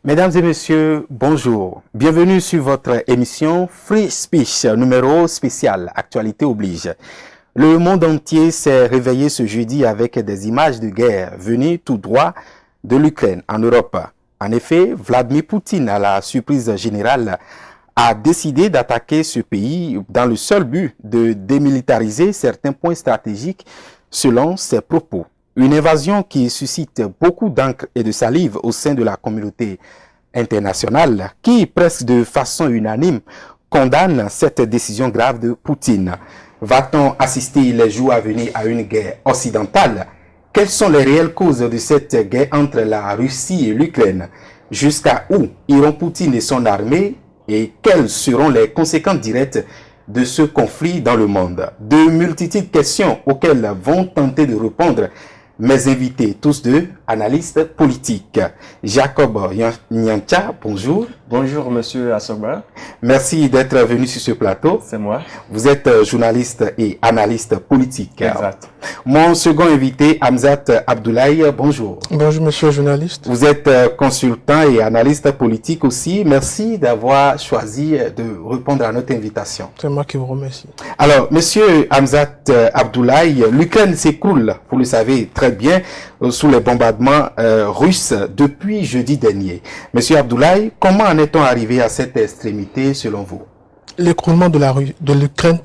Mesdames et messieurs, bonjour. Bienvenue sur votre émission Free Speech, numéro spécial, Actualité oblige. Le monde entier s'est réveillé ce jeudi avec des images de guerre venues tout droit de l'Ukraine en Europe. En effet, Vladimir Poutine, à la surprise générale, a décidé d'attaquer ce pays dans le seul but de démilitariser certains points stratégiques selon ses propos. Une invasion qui suscite beaucoup d'encre et de salive au sein de la communauté internationale qui, presque de façon unanime, condamne cette décision grave de Poutine. Va-t-on assister les jours à venir à une guerre occidentale? Quelles sont les réelles causes de cette guerre entre la Russie et l'Ukraine? Jusqu'à où iront Poutine et son armée? Et quelles seront les conséquences directes de ce conflit dans le monde? De multitudes de questions auxquelles vont tenter de répondre mes invités, tous deux analystes politiques. Jacob Nyancha, bonjour. Bonjour, monsieur Assogba. Merci d'être venu sur ce plateau. C'est moi. Vous êtes journaliste et analyste politique. Exact. Mon second invité, Hamzat Abdoulaye, bonjour. Bonjour, monsieur le journaliste. Vous êtes consultant et analyste politique aussi. Merci d'avoir choisi de répondre à notre invitation. C'est moi qui vous remercie. Alors, monsieur Hamzat Abdoulaye, l'Ukraine s'écroule, vous le savez très bien, sous les bombardements russes depuis jeudi dernier. Monsieur Abdoulaye, comment en est-on arrivé à cette extrémité selon vous? L'écroulement de l'Ukraine,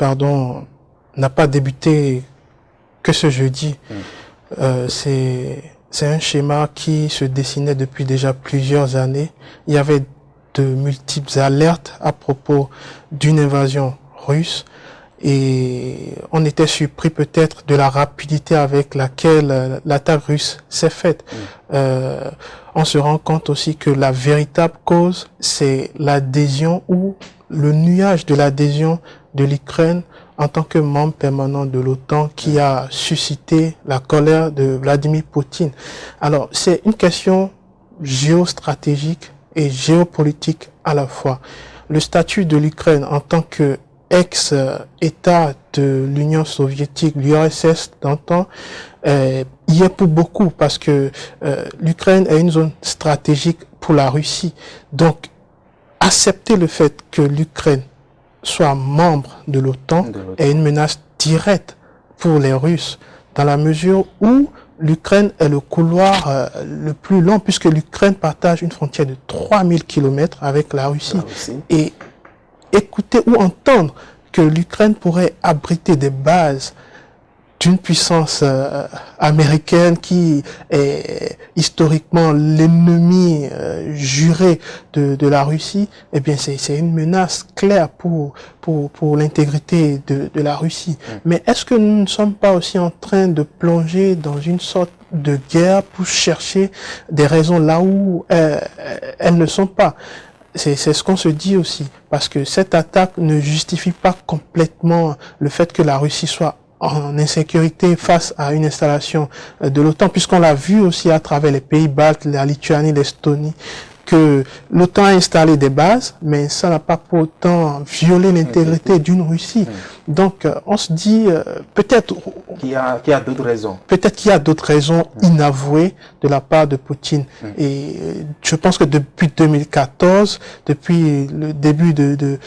n'a pas débuté que ce jeudi. C'est un schéma qui se dessinait depuis déjà plusieurs années. Il y avait de multiples alertes à propos d'une invasion russe. Et on était surpris peut-être de la rapidité avec laquelle l'attaque russe s'est faite. On se rend compte aussi que la véritable cause, c'est l'adhésion ou le nuage de l'adhésion de l'Ukraine en tant que membre permanent de l'OTAN qui a suscité la colère de Vladimir Poutine. Alors, c'est une question géostratégique et géopolitique à la fois. Le statut de l'Ukraine en tant que ex-État de l'Union soviétique, l'URSS d'antan, y est pour beaucoup parce que l'Ukraine est une zone stratégique pour la Russie. Donc, accepter le fait que l'Ukraine soit membre de l'OTAN est une menace directe pour les Russes, dans la mesure où l'Ukraine est le couloir le plus long, puisque l'Ukraine partage une frontière de 3000 km avec la Russie. Et écouter ou entendre que l'Ukraine pourrait abriter des bases d'une puissance américaine qui est historiquement l'ennemi juré de la Russie, eh bien c'est une menace claire pour l'intégrité de la Russie. Mais est-ce que nous ne sommes pas aussi en train de plonger dans une sorte de guerre pour chercher des raisons là où elles ne sont pas? C'est ce qu'on se dit aussi, parce que cette attaque ne justifie pas complètement le fait que la Russie soit en insécurité face à une installation de l'OTAN, puisqu'on l'a vu aussi à travers les pays baltes, la Lituanie, l'Estonie, que l'OTAN a installé des bases, mais ça n'a pas pour autant violé l'intégrité d'une Russie. Donc, on se dit peut-être qu'il y a d'autres raisons. Peut-être qu'il y a d'autres raisons inavouées de la part de Poutine. Et je pense que depuis 2014, depuis le début de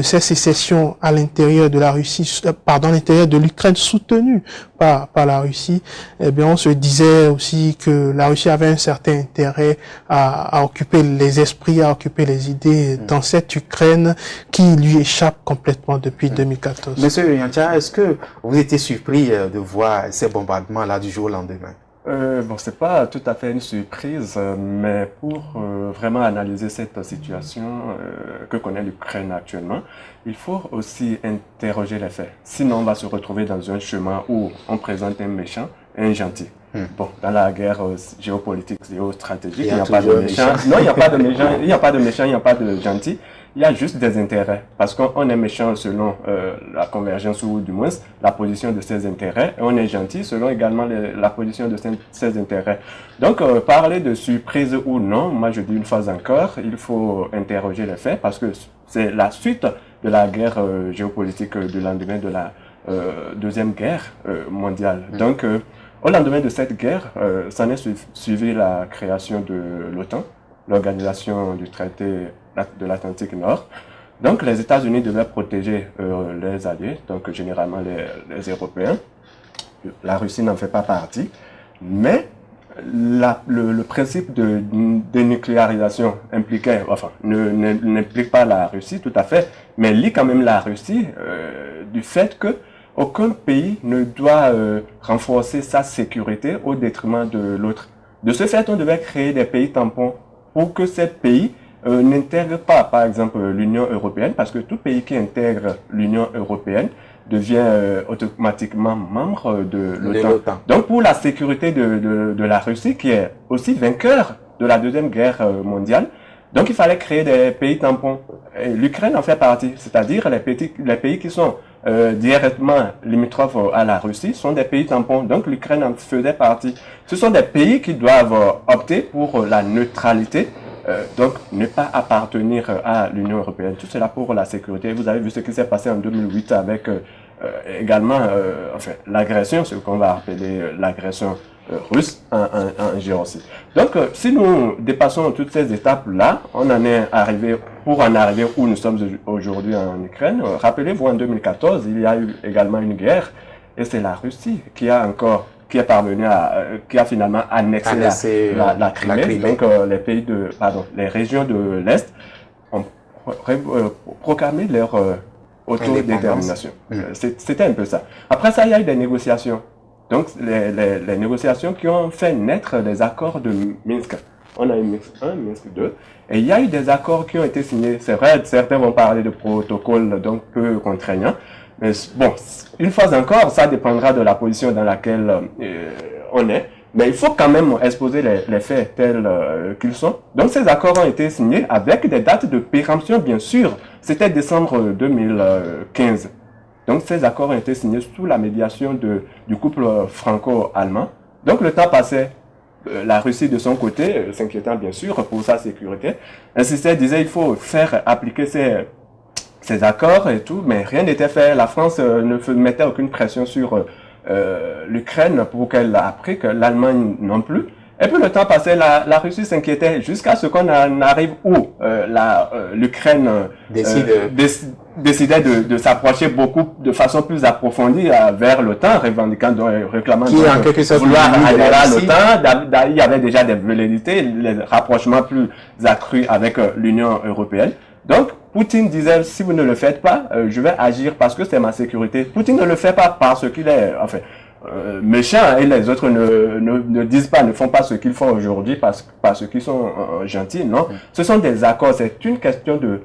ces sécessions à l'intérieur de la Russie, à l'intérieur de l'Ukraine soutenue par la Russie, eh bien, on se disait aussi que la Russie avait un certain intérêt à occuper les esprits, à occuper les idées dans cette Ukraine qui lui échappe complètement depuis 2014. Monsieur Nyancha, est-ce que vous étiez surpris de voir ces bombardements-là du jour au lendemain? Bon, c'est pas tout à fait une surprise, mais pour vraiment analyser cette situation que connaît l'Ukraine actuellement, il faut aussi interroger les faits. Sinon, on va se retrouver dans un chemin où on présente un méchant et un gentil. Bon, dans la guerre géopolitique, géostratégique, il n'y a pas de méchant. Non, il n'y a pas de méchant, il n'y a pas de méchant, il n'y a pas de gentil. Il y a juste des intérêts, parce qu'on est méchant selon la convergence ou du moins la position de ses intérêts, et on est gentil selon également la position de ses intérêts. Donc, parler de surprise ou non, moi je dis une fois encore, il faut interroger les faits, parce que c'est la suite de la guerre géopolitique du lendemain de la Deuxième Guerre mondiale. Donc, au lendemain de cette guerre, s'en est suivi la création de l'OTAN, l'organisation du traité de l'Atlantique Nord. Donc les États-Unis devaient protéger les alliés, donc généralement les Européens. La Russie n'en fait pas partie, mais le principe de dénucléarisation n'implique pas la Russie tout à fait, mais lie quand même la Russie du fait que aucun pays ne doit renforcer sa sécurité au détriment de l'autre. De ce fait, on devait créer des pays tampons pour que ces pays n'intègrent pas, par exemple, l'Union européenne, parce que tout pays qui intègre l'Union européenne devient automatiquement membre de l'OTAN. Donc, pour la sécurité de la Russie, qui est aussi vainqueur de la Deuxième Guerre mondiale, donc il fallait créer des pays tampons. L'Ukraine en fait partie, c'est-à-dire les pays qui sont directement limitrophes à la Russie sont des pays tampons. Donc l'Ukraine en faisait partie. Ce sont des pays qui doivent opter pour la neutralité, donc ne pas appartenir à l'Union européenne. Tout cela pour la sécurité. Vous avez vu ce qui s'est passé en 2008 avec également l'agression, ce qu'on va appeler l'agression russe en Géorgie. Donc, si nous dépassons toutes ces étapes-là, on en est arrivé, pour en arriver où nous sommes aujourd'hui en Ukraine. Rappelez-vous, en 2014, il y a eu également une guerre, et c'est la Russie qui a finalement annexé la Crimée. Donc, les régions de l'Est ont proclamé leur autodétermination. C'était un peu ça. Après ça, il y a eu des négociations. Donc, les négociations qui ont fait naître les accords de Minsk. On a eu Minsk 1, Minsk 2. Et il y a eu des accords qui ont été signés. C'est vrai, certains vont parler de protocoles donc peu contraignants. Mais bon, une fois encore, ça dépendra de la position dans laquelle on est. Mais il faut quand même exposer les faits tels qu'ils sont. Donc, ces accords ont été signés avec des dates de péremption, bien sûr. C'était décembre 2015. Donc, ces accords ont été signés sous la médiation du couple franco-allemand. Donc, le temps passait. La Russie, de son côté, s'inquiétant bien sûr pour sa sécurité, insistait, disait il faut faire appliquer ces accords et tout, mais rien n'était fait. La France ne mettait aucune pression sur l'Ukraine pour qu'elle applique, l'Allemagne non plus. Et puis le temps passait, la Russie s'inquiétait jusqu'à ce qu'on arrive où l'Ukraine décidait de s'approcher de façon plus approfondie vers l'OTAN, réclamant vouloir adhérer à l'OTAN. Il y avait déjà des velléités, les rapprochements plus accrus avec l'Union européenne. Donc, Poutine disait, si vous ne le faites pas, je vais agir parce que c'est ma sécurité. Poutine ne le fait pas parce qu'il est, méchant, et les autres ne disent pas, ne font pas ce qu'ils font aujourd'hui parce qu'ils sont gentils, non. Ce sont des accords, c'est une question de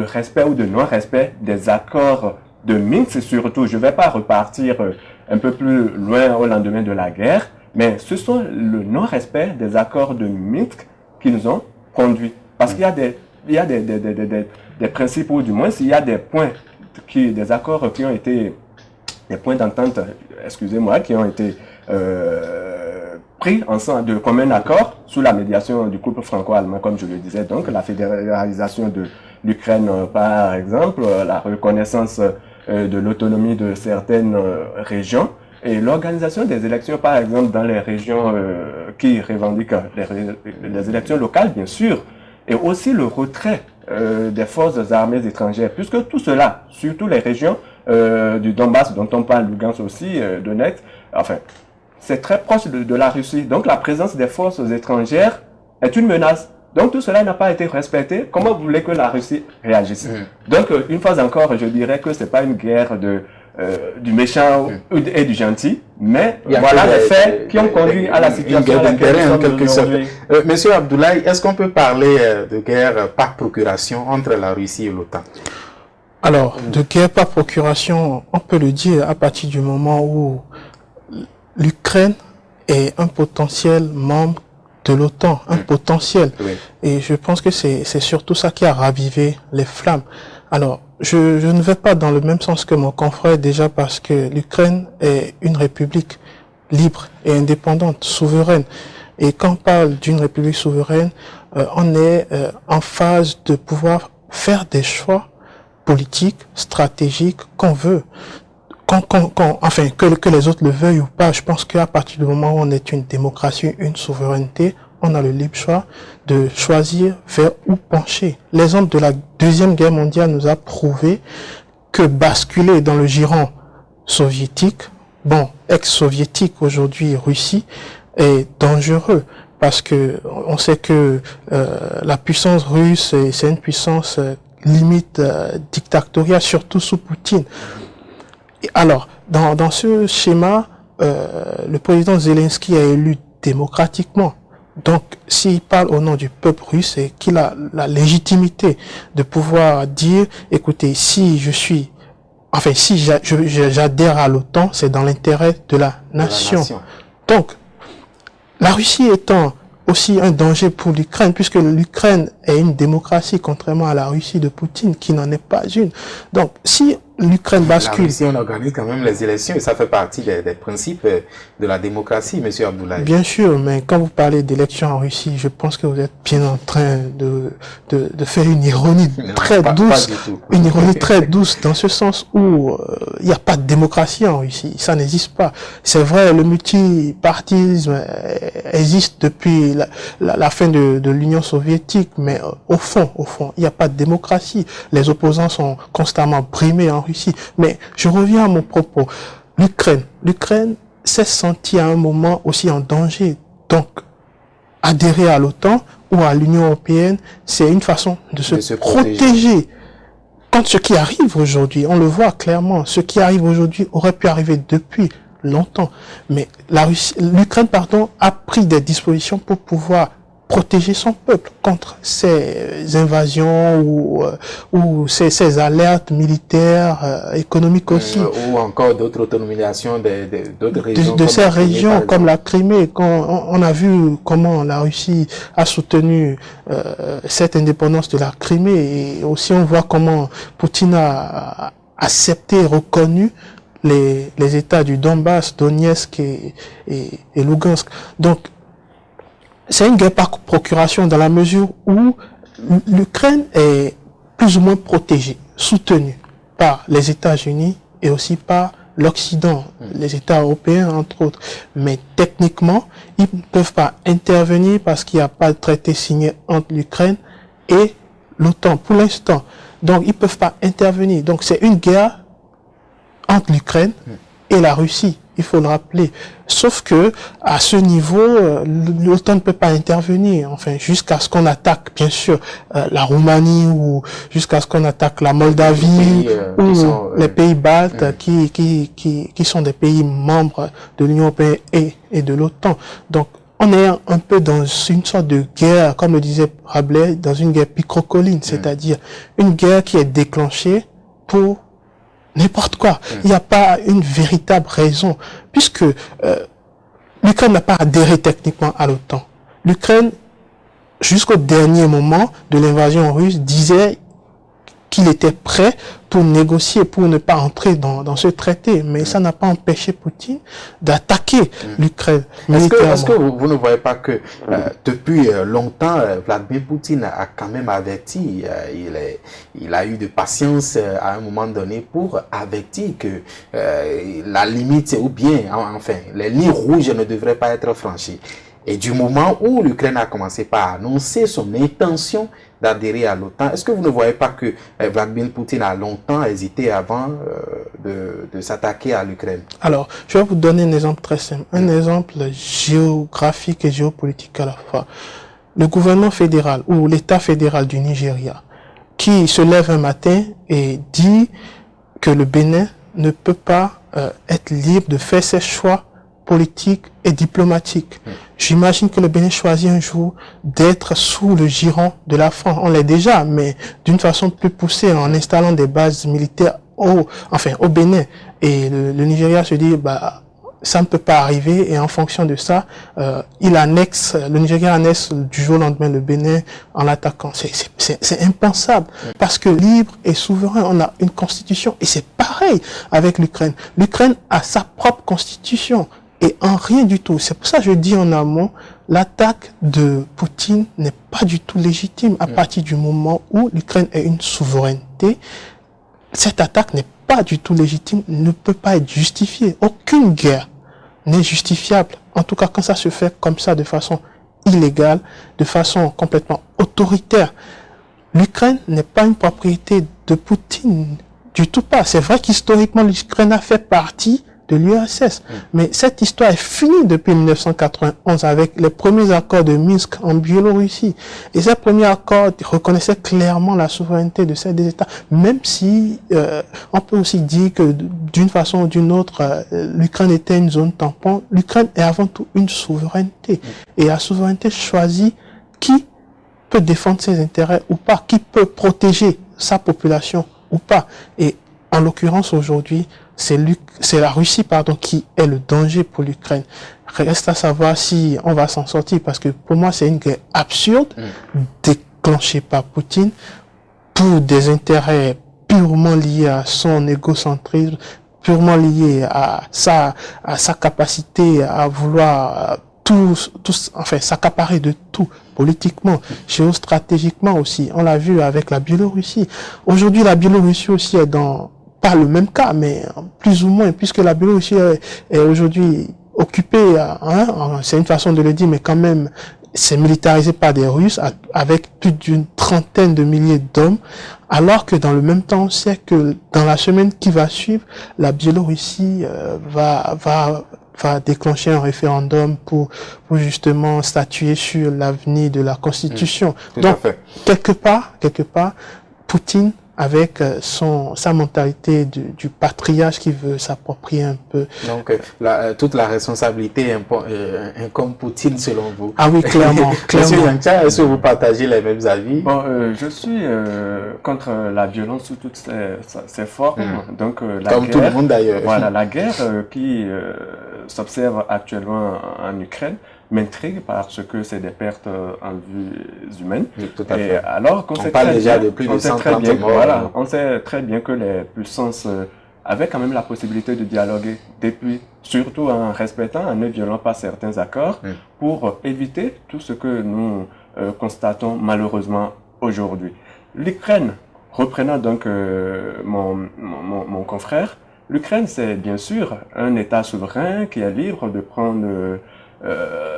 respect ou de non-respect des accords de Minsk surtout. Je ne vais pas repartir un peu plus loin au lendemain de la guerre, mais ce sont le non-respect des accords de Minsk qui nous ont conduits. Parce qu'il y a des principes, ou du moins s'il y a des points, des accords qui ont été, des points d'entente, excusez-moi, qui ont été pris ensemble de commun accord sous la médiation du couple franco-allemand, comme je le disais. Donc la fédéralisation de l'Ukraine, par exemple, la reconnaissance de l'autonomie de certaines régions et l'organisation des élections, par exemple, dans les régions qui revendiquent les élections locales, bien sûr, et aussi le retrait des forces armées étrangères, puisque tout cela, surtout les régions du Donbass, dont on parle, Lugansk aussi, Donetsk, enfin, c'est très proche de la Russie. Donc la présence des forces étrangères est une menace. Donc tout cela n'a pas été respecté. Comment vous voulez que la Russie réagisse? Donc une fois encore, je dirais que c'est pas une guerre du méchant et du gentil, mais voilà les faits qui ont conduit à la situation en quelque sorte. Monsieur Abdoulaye, est-ce qu'on peut parler de guerre par procuration entre la Russie et l'OTAN? Alors, de guerre par procuration, on peut le dire à partir du moment où l'Ukraine est un potentiel membre de l'OTAN, un potentiel. Oui. Et je pense que c'est surtout ça qui a ravivé les flammes. Alors, je ne vais pas dans le même sens que mon confrère déjà parce que l'Ukraine est une république libre et indépendante, souveraine. Et quand on parle d'une république souveraine, on est en phase de pouvoir faire des choix politiques, stratégiques qu'on veut. Enfin, que les autres le veuillent ou pas, je pense qu'à partir du moment où on est une démocratie, une souveraineté, on a le libre choix de choisir vers où pencher. L'exemple de la Deuxième Guerre mondiale nous a prouvé que basculer dans le giron soviétique, ex-soviétique aujourd'hui Russie, est dangereux parce que on sait que la puissance russe, c'est une puissance limite dictatoriale, surtout sous Poutine. Et alors, dans ce schéma, le président Zelensky est élu démocratiquement. Donc, s'il parle au nom du peuple russe et qu'il a la légitimité de pouvoir dire, écoutez, si j'adhère à l'OTAN, c'est dans l'intérêt de la nation. Donc, la Russie étant aussi un danger pour l'Ukraine, puisque l'Ukraine est une démocratie, contrairement à la Russie de Poutine, qui n'en est pas une. Donc, si l'Ukraine bascule... La Russie, on organise quand même les élections, et ça fait partie des principes de la démocratie, M. Abdoulaye. Bien sûr, mais quand vous parlez d'élections en Russie, je pense que vous êtes bien en train de faire une ironie très douce. Une ironie très douce, dans ce sens où il n'y a pas de démocratie en Russie. Ça n'existe pas. C'est vrai, le multipartisme existe depuis la fin de l'Union soviétique, mais au fond, il n'y a pas de démocratie. Les opposants sont constamment brimés en Russie. Mais je reviens à mon propos. L'Ukraine s'est sentie à un moment aussi en danger. Donc, adhérer à l'OTAN ou à l'Union européenne, c'est une façon de se protéger. Quand ce qui arrive aujourd'hui, on le voit clairement, ce qui arrive aujourd'hui aurait pu arriver depuis longtemps. Mais l'Ukraine, a pris des dispositions pour pouvoir protéger son peuple contre ces invasions ou ces alertes militaires, économiques aussi. Ou encore d'autres autonomisations d'autres régions. De ces régions comme la Crimée. Quand on a vu comment la Russie a soutenu cette indépendance de la Crimée, et aussi on voit comment Poutine a accepté et reconnu les États du Donbass, Donetsk et Lugansk. Donc, c'est une guerre par procuration dans la mesure où l'Ukraine est plus ou moins protégée, soutenue par les États-Unis et aussi par l'Occident, les États européens entre autres. Mais techniquement, ils ne peuvent pas intervenir parce qu'il n'y a pas de traité signé entre l'Ukraine et l'OTAN pour l'instant. Donc, ils ne peuvent pas intervenir. Donc, c'est une guerre entre l'Ukraine et la Russie. Il faut le rappeler. Sauf que, à ce niveau, l'OTAN ne peut pas intervenir. Enfin, jusqu'à ce qu'on attaque, bien sûr, la Roumanie ou jusqu'à ce qu'on attaque la Moldavie ou les pays baltes qui sont des pays membres de l'Union européenne et de l'OTAN. Donc, on est un peu dans une sorte de guerre, comme le disait Rabelais, dans une guerre picrocolline, c'est-à-dire une guerre qui est déclenchée pour n'importe quoi. Il n'y a pas une véritable raison, puisque l'Ukraine n'a pas adhéré techniquement à l'OTAN. L'Ukraine, jusqu'au dernier moment de l'invasion russe, disait qu'il était prêt pour négocier, pour ne pas entrer dans ce traité. Mais ça n'a pas empêché Poutine d'attaquer l'Ukraine. Est-ce que vous ne voyez pas que depuis longtemps, Vladimir Poutine a quand même averti, il a eu de patience à un moment donné pour avertir que la limite, ou bien, enfin, les lignes rouges ne devraient pas être franchies. Et du moment où l'Ukraine a commencé par annoncer son intention d'adhérer à l'OTAN, est-ce que vous ne voyez pas que Vladimir Poutine a longtemps hésité avant de s'attaquer à l'Ukraine? Alors, je vais vous donner un exemple très simple, un exemple géographique et géopolitique à la fois. Le gouvernement fédéral ou l'État fédéral du Nigeria, qui se lève un matin et dit que le Bénin ne peut pas être libre de faire ses choix politiques et diplomatiques. J'imagine que le Bénin choisit un jour d'être sous le giron de la France. On l'est déjà, mais d'une façon plus poussée, en installant des bases militaires au Bénin. Et le Nigeria se dit, ça ne peut pas arriver, et en fonction de ça, le Nigeria annexe du jour au lendemain le Bénin en l'attaquant. C'est impensable, parce que libre et souverain, on a une constitution, et c'est pareil avec l'Ukraine. L'Ukraine a sa propre constitution, et en rien du tout. C'est pour ça que je dis en amont, l'attaque de Poutine n'est pas du tout légitime à partir du moment où l'Ukraine est une souveraineté. Cette attaque n'est pas du tout légitime, ne peut pas être justifiée. Aucune guerre n'est justifiable, en tout cas quand ça se fait comme ça de façon illégale, de façon complètement autoritaire. L'Ukraine n'est pas une propriété de Poutine, du tout pas. C'est vrai qu'historiquement, l'Ukraine a fait partie de l'URSS. Mais cette histoire est finie depuis 1991 avec les premiers accords de Minsk en Biélorussie. Et ces premiers accords reconnaissaient clairement la souveraineté de ces deux États, même si on peut aussi dire que d'une façon ou d'une autre, l'Ukraine était une zone tampon. L'Ukraine est avant tout une souveraineté. Et la souveraineté choisit qui peut défendre ses intérêts ou pas, qui peut protéger sa population ou pas. Et en l'occurrence aujourd'hui, c'est la Russie, qui est le danger pour l'Ukraine. Reste à savoir si on va s'en sortir, parce que pour moi, c'est une guerre absurde, déclenchée par Poutine, pour des intérêts purement liés à son égocentrisme, purement liés à sa capacité à vouloir s'accaparer de tout, politiquement, géostratégiququement aussi. On l'a vu avec la Biélorussie. Aujourd'hui, la Biélorussie aussi est pas le même cas, mais plus ou moins, puisque la Biélorussie est aujourd'hui occupée, c'est une façon de le dire, mais quand même, c'est militarisé par des Russes avec plus d'une trentaine de milliers d'hommes, alors que dans le même temps, on sait que dans la semaine qui va suivre, la Biélorussie va déclencher un référendum pour justement statuer sur l'avenir de la Constitution. Donc, quelque part, Poutine, avec sa mentalité du patriarche qui veut s'approprier un peu. Donc, toute la responsabilité incombe Poutine selon vous. Ah oui, clairement. Monsieur Yantia, est-ce que vous partagez les mêmes avis? Bon, je suis contre la violence sous toutes ses formes. Donc, comme guerre, tout le monde d'ailleurs. Voilà, la guerre qui s'observe actuellement en Ukraine m'intrigue parce que c'est des pertes en vies humaines. Oui, tout à fait. Et alors qu'on sait parle très déjà bien, de plus de 130 morts. Voilà, on sait très bien que les puissances avaient quand même la possibilité de dialoguer depuis, surtout en respectant, en ne violant pas certains accords, pour éviter tout ce que nous constatons malheureusement aujourd'hui. L'Ukraine, reprenant donc mon confrère, l'Ukraine c'est bien sûr un État souverain qui est libre de prendre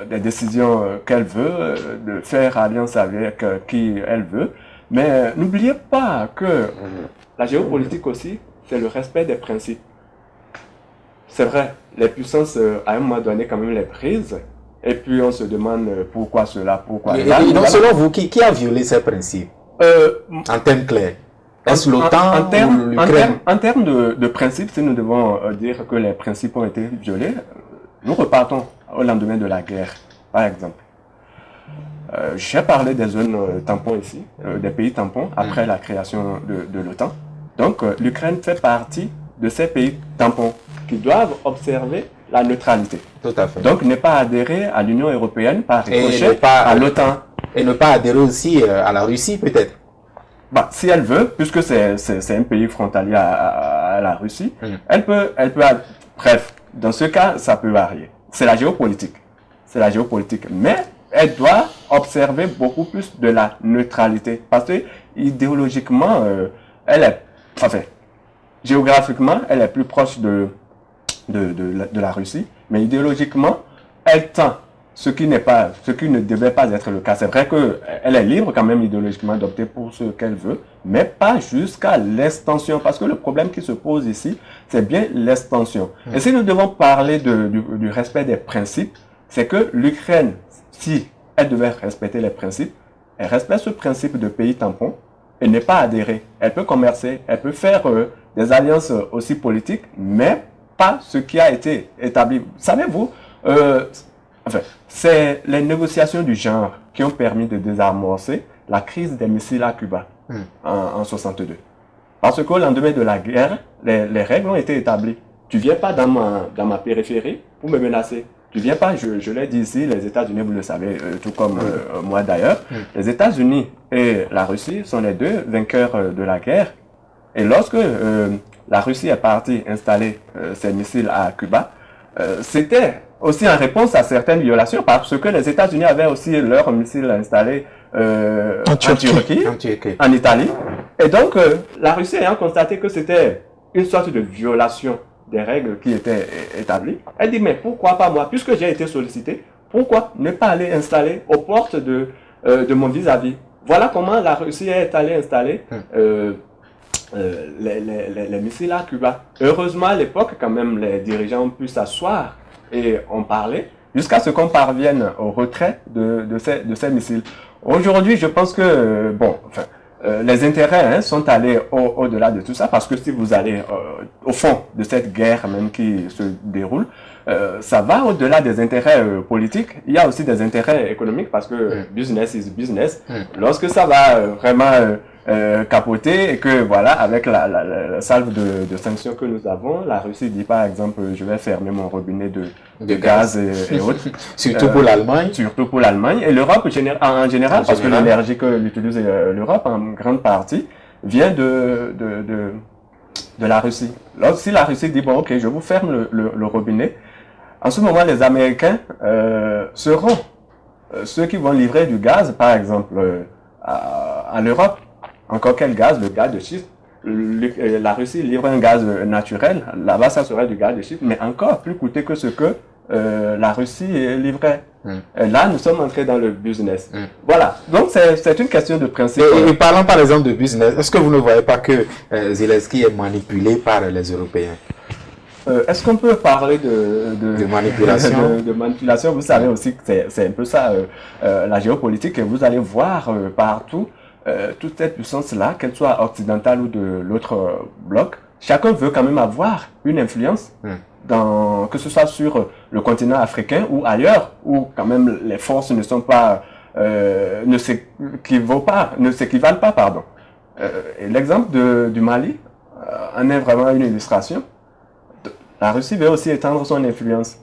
des décisions qu'elle veut, de faire alliance avec qui elle veut. Mais n'oubliez pas que la géopolitique aussi, c'est le respect des principes. C'est vrai, les puissances, à un moment donné, quand même, les prisent. Et puis, on se demande pourquoi cela, pourquoi cela. Et donc, selon vous, qui a violé ces principes en termes clairs? Est-ce l'OTAN ou l'Ukraine? En termes de principes, si nous devons dire que les principes ont été violés, nous repartons au lendemain de la guerre, par exemple. J'ai parlé des zones tampons ici, des pays tampons, après la création de l'OTAN. Donc, l'Ukraine fait partie de ces pays tampons qui doivent observer la neutralité. Tout à fait. Donc, ne pas adhérer à l'Union européenne par ricochet à l'OTAN. Et ne pas adhérer aussi à la Russie, peut-être. Bah, si elle veut, puisque c'est un pays frontalier à la Russie, elle peut, bref, dans ce cas, ça peut varier. C'est la géopolitique. C'est la géopolitique. Mais elle doit observer beaucoup plus de la neutralité. Parce que idéologiquement, géographiquement, elle est plus proche de la Russie. Mais idéologiquement, elle tend ce qui ne devait pas être le cas. C'est vrai qu'elle est libre quand même idéologiquement d'opter pour ce qu'elle veut, mais pas jusqu'à l'extension. Parce que le problème qui se pose ici, c'est bien l'extension. Et si nous devons parler du respect des principes, c'est que l'Ukraine, si elle devait respecter les principes, elle respecte ce principe de pays tampon et n'est pas adhérée. Elle peut commercer, elle peut faire des alliances aussi politiques, mais pas ce qui a été établi. Savez-vous, c'est les négociations du genre qui ont permis de désamorcer la crise des missiles à Cuba en 62. Parce qu'au lendemain de la guerre, les règles ont été établies. Tu viens pas dans ma périphérie pour me menacer. Tu viens pas, je l'ai dit ici, les États-Unis, vous le savez, tout comme moi d'ailleurs. Les États-Unis et la Russie sont les deux vainqueurs de la guerre. Et lorsque la Russie est partie installer ses missiles à Cuba, c'était aussi en réponse à certaines violations, parce que les États-Unis avaient aussi leurs missiles installés en Turquie, en Italie. Et donc, la Russie ayant constaté que c'était une sorte de violation des règles qui étaient établies, elle dit, mais pourquoi pas moi, puisque j'ai été sollicité, pourquoi ne pas aller installer aux portes de mon vis-à-vis? Voilà comment la Russie est allée installer les missiles à Cuba. Heureusement, à l'époque, quand même, les dirigeants ont pu s'asseoir et en parler jusqu'à ce qu'on parvienne au retrait de ces missiles. Aujourd'hui, je pense que, les intérêts sont allés au-delà de tout ça, parce que si vous allez au fond de cette guerre même qui se déroule, ça va au-delà des intérêts politiques. Il y a aussi des intérêts économiques, parce que business is business. Lorsque ça va vraiment capoter et que voilà, avec la salve de sanctions que nous avons, la Russie dit par exemple, je vais fermer mon robinet de gaz et autres. Surtout pour l'Allemagne. Surtout pour l'Allemagne et l'Europe en général, parce que l'énergie que utilise l'Europe en grande partie vient de la Russie. Si la Russie dit, bon ok, je vous ferme le robinet, en ce moment les Américains seront ceux qui vont livrer du gaz, par exemple, à l'Europe. Encore quel gaz? Le gaz de schiste. La Russie livre un gaz naturel. Là-bas, ça serait du gaz de schiste, mais encore plus coûteux que ce que la Russie livrait. Là, nous sommes entrés dans le business. Voilà. Donc, c'est une question de principe. Et parlant par exemple de business, est-ce que vous ne voyez pas que Zelensky est manipulé par les Européens? Est-ce qu'on peut parler de manipulation? de manipulation? Vous savez aussi que c'est un peu ça, la géopolitique, et vous allez voir partout toute cette puissance-là, qu'elle soit occidentale ou de l'autre bloc, chacun veut quand même avoir une influence, que ce soit sur le continent africain ou ailleurs, où quand même les forces ne sont pas, ne s'équivalent pas, pardon. Et l'exemple du Mali en est vraiment une illustration. La Russie veut aussi étendre son influence.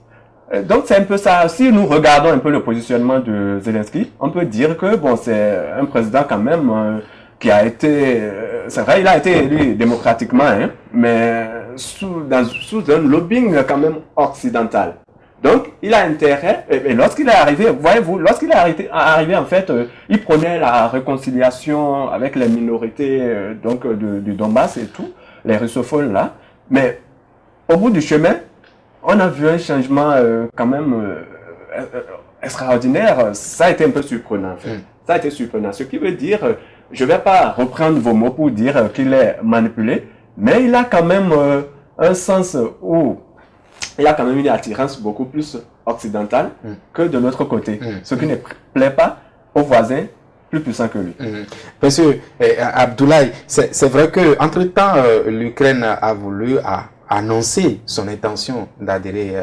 Donc c'est un peu ça. Si nous regardons un peu le positionnement de Zelensky, on peut dire que bon, c'est un président quand même qui a été, c'est vrai, il a été élu démocratiquement, hein, mais sous un lobbying quand même occidental. Donc il a intérêt, et lorsqu'il est arrivé, voyez-vous, lorsqu'il est arrivé en fait, il prenait la réconciliation avec les minorités donc du Donbass et tout, les russophones là, mais au bout du chemin, on a vu un changement quand même extraordinaire. Ça a été un peu surprenant, en fait. Ça a été surprenant. Ce qui veut dire, je ne vais pas reprendre vos mots pour dire qu'il est manipulé, mais il a quand même un sens où il a quand même une attirance beaucoup plus occidentale que de l'autre côté. Ce qui ne plaît pas aux voisins plus puissants que lui. Monsieur Abdoulaye, c'est vrai qu'entre-temps, l'Ukraine a voulu annoncer son intention d'adhérer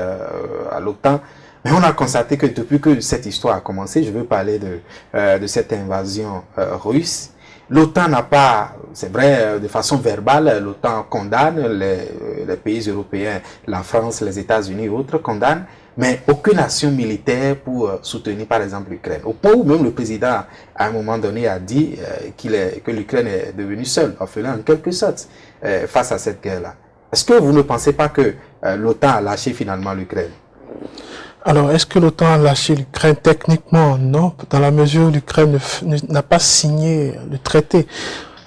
à l'OTAN, mais on a constaté que depuis que cette histoire a commencé, je veux parler de cette invasion russe, l'OTAN n'a pas, c'est vrai, de façon verbale, l'OTAN condamne, les pays européens, la France, les États-Unis et autres condamnent, mais aucune action militaire pour soutenir par exemple l'Ukraine. Au point où même le président, à un moment donné, a dit que l'Ukraine est devenue seule, orphelin en quelque sorte, face à cette guerre-là. Est-ce que vous ne pensez pas que l'OTAN a lâché finalement l'Ukraine? Alors, est-ce que l'OTAN a lâché l'Ukraine? Techniquement, non, dans la mesure où l'Ukraine n'a pas signé le traité.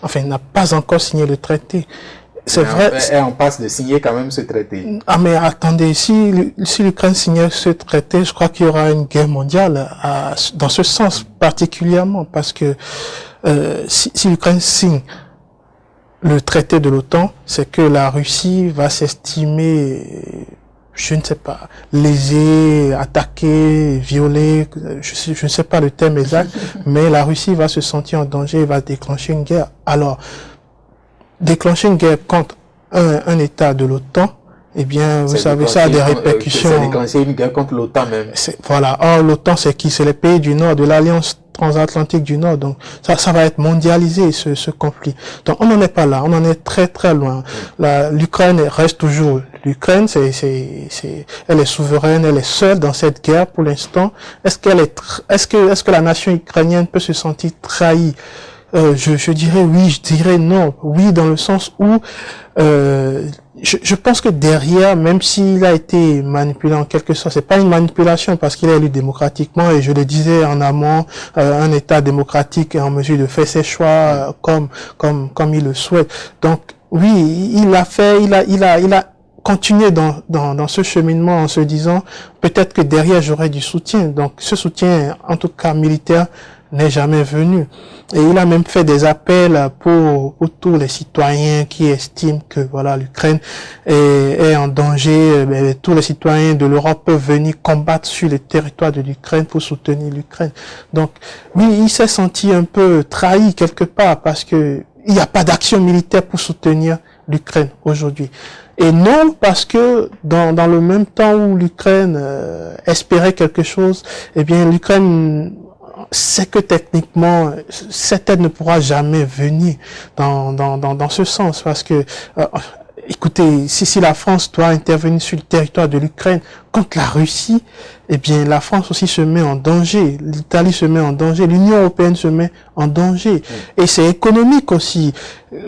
Enfin, n'a pas encore signé le traité. C'est vrai. Et on passe de signer quand même ce traité. Ah, mais attendez, si l'Ukraine signait ce traité, je crois qu'il y aura une guerre mondiale dans ce sens particulièrement, parce que si l'Ukraine signe le traité de l'OTAN, c'est que la Russie va s'estimer, je ne sais pas, lésée, attaquée, violée, je ne sais pas le terme exact, mais la Russie va se sentir en danger et va déclencher une guerre. Alors, déclencher une guerre contre un État de l'OTAN, eh bien, vous savez, ça a des répercussions. C'est déclencher une guerre contre l'OTAN même. Voilà. Or, l'OTAN, c'est qui? C'est les pays du Nord, de l'Alliance transatlantique du Nord. Donc, ça va être mondialisé, ce conflit. Donc, on n'en est pas là. On en est très, très loin. L'Ukraine reste toujours. L'Ukraine, elle est souveraine, elle est seule dans cette guerre pour l'instant. Est-ce que la nation ukrainienne peut se sentir trahie? Je dirais oui, je dirais non. Oui, dans le sens où je pense que derrière, même s'il a été manipulé en quelque sorte, c'est pas une manipulation parce qu'il est élu démocratiquement, et je le disais en amont, un État démocratique est en mesure de faire ses choix comme il le souhaite. Donc oui, il a continuer dans ce cheminement en se disant peut-être que derrière j'aurai du soutien. Donc ce soutien, en tout cas militaire, n'est jamais venu. Et il a même fait des appels pour tous les citoyens qui estiment que voilà l'Ukraine est en danger. Tous les citoyens de l'Europe peuvent venir combattre sur le territoire de l'Ukraine pour soutenir l'Ukraine. Donc oui, il s'est senti un peu trahi quelque part parce que il n'y a pas d'action militaire pour soutenir l'Ukraine aujourd'hui. Et non parce que dans le même temps où l'Ukraine espérait quelque chose, eh bien l'Ukraine c'est que techniquement, cette aide ne pourra jamais venir dans ce sens, parce que, écoutez, si la France doit intervenir sur le territoire de l'Ukraine contre la Russie, eh bien, la France aussi se met en danger, l'Italie se met en danger, l'Union européenne se met en danger. Et c'est économique aussi.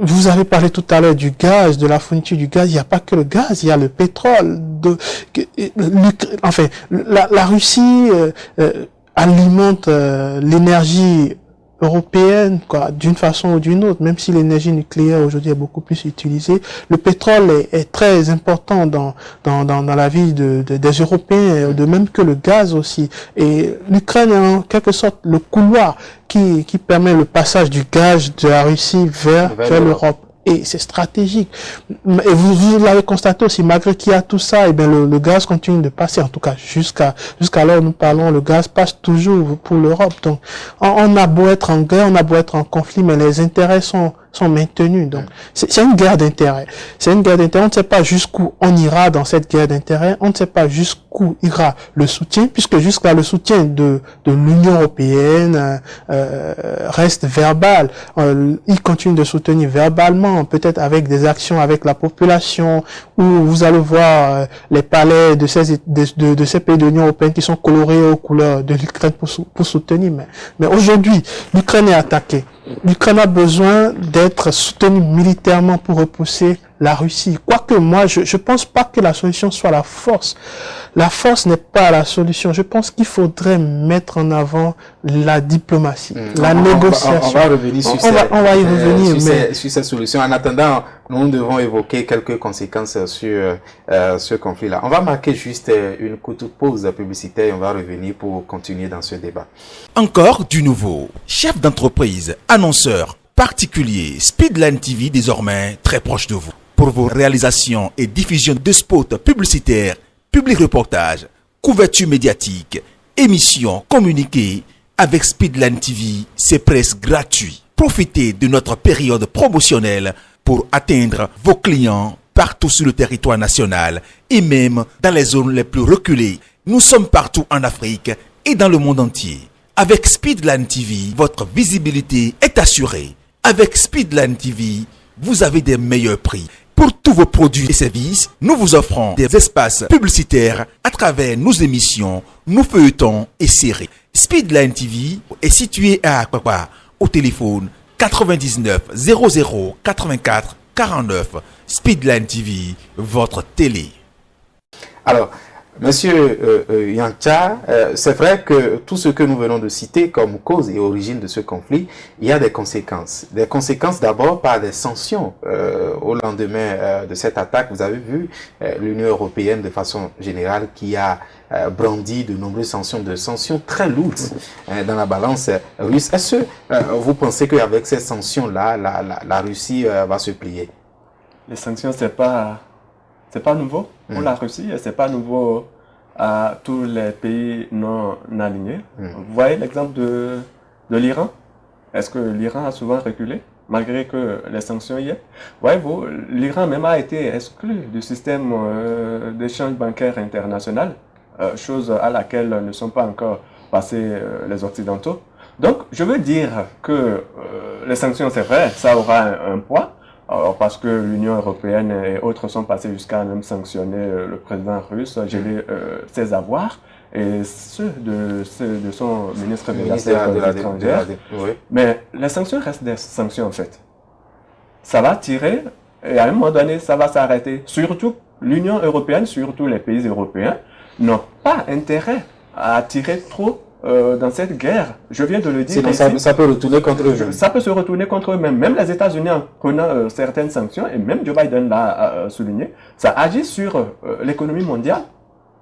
Vous avez parlé tout à l'heure du gaz, de la fourniture du gaz. Il n'y a pas que le gaz, il y a le pétrole. La Russie alimente l'énergie européenne, quoi, d'une façon ou d'une autre, même si l'énergie nucléaire aujourd'hui est beaucoup plus utilisée. Le pétrole est très important dans la vie des Européens, de même que le gaz aussi. Et l'Ukraine est en quelque sorte le couloir qui permet le passage du gaz de la Russie vers l'Europe. Et c'est stratégique. Et vous l'avez constaté aussi, malgré qu'il y a tout ça, et bien le gaz continue de passer. En tout cas, jusqu'à l'heure où nous parlons, le gaz passe toujours pour l'Europe. Donc, on a beau être en guerre, on a beau être en conflit, mais les intérêts sont maintenus. Donc, c'est une guerre d'intérêts. C'est une guerre d'intérêts. On ne sait pas jusqu'où on ira dans cette guerre d'intérêts. On ne sait pas jusqu'où ira le soutien, puisque jusqu'à le soutien de l'Union européenne reste verbal. Il continue de soutenir verbalement, peut-être avec des actions avec la population, où vous allez voir les palais de ces pays de l'Union européenne qui sont colorés aux couleurs de l'Ukraine pour soutenir. Mais aujourd'hui, l'Ukraine est attaquée. L'Ukraine a besoin d'être soutenue militairement pour repousser la Russie. Quoique moi, je pense pas que la solution soit la force. La force n'est pas la solution. Je pense qu'il faudrait mettre en avant la diplomatie, la négociation. On va revenir sur on va y revenir, sur ces solutions. En attendant, nous devons évoquer quelques conséquences sur ce conflit-là. On va marquer juste une courte pause publicitaire et on va revenir pour continuer dans ce débat. Encore du nouveau. Chef d'entreprise, annonceur, particulier, Speedline TV désormais très proche de vous. Pour vos réalisations et diffusion de spots publicitaires, public reportages, couverture médiatique, émissions, communiqués, avec Speedline TV, c'est presque gratuit. Profitez de notre période promotionnelle pour atteindre vos clients partout sur le territoire national et même dans les zones les plus reculées. Nous sommes partout en Afrique et dans le monde entier. Avec Speedline TV, votre visibilité est assurée. Avec Speedline TV, vous avez des meilleurs prix. Pour tous vos produits et services, nous vous offrons des espaces publicitaires à travers nos émissions, nos feuilletons et séries. Speedline TV est situé à Akpakpa, au téléphone 99 00 84 49. Speedline TV, votre télé. Alors, Monsieur Yancha, c'est vrai que tout ce que nous venons de citer comme cause et origine de ce conflit, il y a des conséquences. Des conséquences d'abord par des sanctions. Au lendemain de cette attaque, vous avez vu l'Union européenne de façon générale qui a brandi de nombreuses sanctions très lourdes dans la balance russe. Est-ce que vous pensez qu'avec ces sanctions-là, la Russie va se plier? Les sanctions, c'est pas nouveau pour la Russie et c'est pas nouveau à tous les pays non alignés. Vous voyez l'exemple de l'Iran. Est-ce que l'Iran a souvent reculé malgré que les sanctions y aient? Voyez-vous, l'Iran même a été exclu du système d'échange bancaire international, chose à laquelle ne sont pas encore passés les Occidentaux. Donc, je veux dire que les sanctions, c'est vrai, ça aura un poids. Alors, parce que l'Union européenne et autres sont passés jusqu'à même sanctionner le président russe, geler ses avoirs et ceux de son ministre des Affaires étrangères. Oui. Mais les sanctions restent des sanctions en fait. Ça va tirer et à un moment donné, ça va s'arrêter. Surtout l'Union européenne, surtout les pays européens, n'ont pas intérêt à tirer trop dans cette guerre, je viens de le dire. Sinon, ça peut retourner contre eux-mêmes. Ça peut se retourner contre eux-mêmes. Même les États-Unis, en prenant certaines sanctions, et même Joe Biden l'a souligné, ça agit sur l'économie mondiale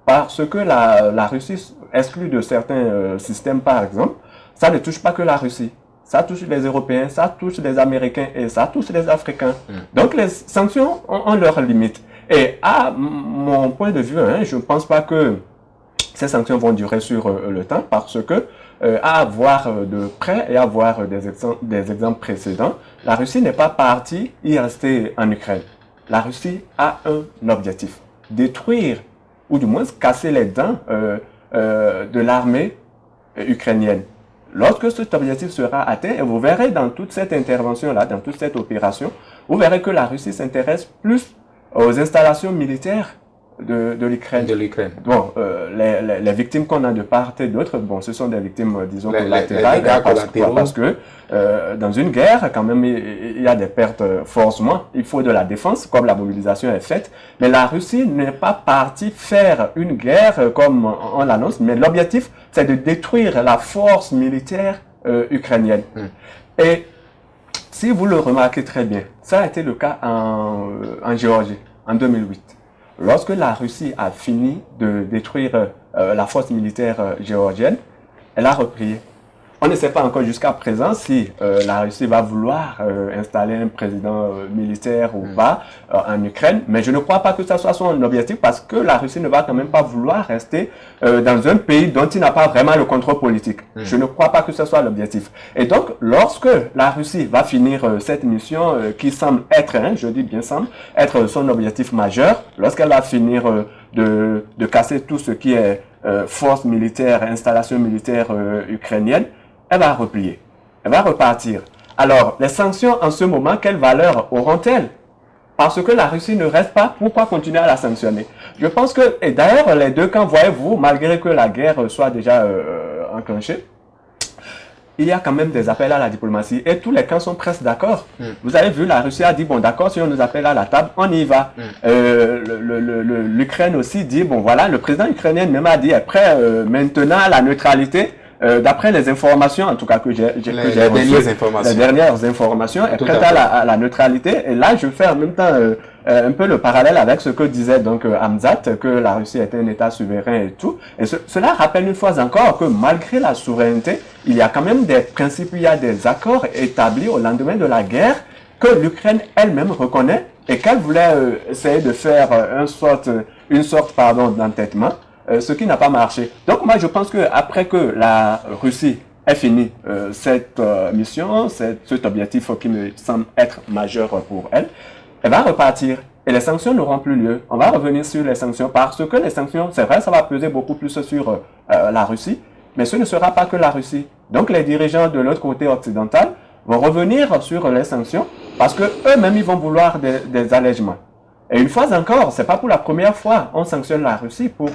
parce que la Russie exclut de certains systèmes, par exemple. Ça ne touche pas que la Russie. Ça touche les Européens, ça touche les Américains et ça touche les Africains. Donc les sanctions ont leurs limites. Et à mon point de vue, je ne pense pas que ces sanctions vont durer sur le temps parce que à voir de près et à voir des exemples précédents, la Russie n'est pas partie y rester en Ukraine. La Russie a un objectif, détruire ou du moins casser les dents de l'armée ukrainienne. Lorsque cet objectif sera atteint, et vous verrez dans toute cette intervention-là, dans toute cette opération, vous verrez que la Russie s'intéresse plus aux installations militaires de l'Ukraine. Bon, les victimes qu'on a de part et d'autre, bon, ce sont des victimes, disons, collatérales, parce que dans une guerre, quand même, il y a des pertes forcément. Il faut de la défense, comme la mobilisation est faite. Mais la Russie n'est pas partie faire une guerre comme on l'annonce, mais l'objectif, c'est de détruire la force militaire ukrainienne. Et si vous le remarquez très bien, ça a été le cas en Géorgie, en 2008. Lorsque la Russie a fini de détruire la force militaire géorgienne, elle a replié. On ne sait pas encore jusqu'à présent si la Russie va vouloir installer un président militaire ou pas en Ukraine, mais je ne crois pas que ça soit son objectif parce que la Russie ne va quand même pas vouloir rester dans un pays dont il n'a pas vraiment le contrôle politique. Je ne crois pas que ce soit l'objectif. Et donc, lorsque la Russie va finir cette mission qui semble être, je dis bien semble, être son objectif majeur, lorsqu'elle va finir de casser tout ce qui est force militaire, installation militaire ukrainienne, elle va replier, elle va repartir. Alors, les sanctions en ce moment, quelle valeur auront-elles? Parce que la Russie ne reste pas, pourquoi continuer à la sanctionner? Je pense que, et d'ailleurs, les deux camps, voyez-vous, malgré que la guerre soit déjà enclenchée, il y a quand même des appels à la diplomatie et tous les camps sont presque d'accord. Vous avez vu, la Russie a dit, bon d'accord, si on nous appelle à la table, on y va. L'Ukraine aussi dit, bon voilà, le président ukrainien même a dit, après, maintenant, la neutralité, d'après les informations, en tout cas que j'ai reçues, les dernières informations, est prête à la neutralité. Et là, je fais en même temps un peu le parallèle avec ce que disait donc Hamzat, que la Russie était un État souverain et tout. Et cela rappelle une fois encore que malgré la souveraineté, il y a quand même des principes, il y a des accords établis au lendemain de la guerre que l'Ukraine elle-même reconnaît et qu'elle voulait essayer de faire une sorte d'entêtement. Ce qui n'a pas marché. Donc moi je pense que après que la Russie ait fini cette mission, cet objectif qui me semble être majeur pour elle, elle va repartir et les sanctions n'auront plus lieu. On va revenir sur les sanctions parce que les sanctions, c'est vrai, ça va peser beaucoup plus sur la Russie, mais ce ne sera pas que la Russie. Donc les dirigeants de l'autre côté occidental vont revenir sur les sanctions parce que eux-mêmes ils vont vouloir des allègements. Et une fois encore, c'est pas pour la première fois on sanctionne la Russie pour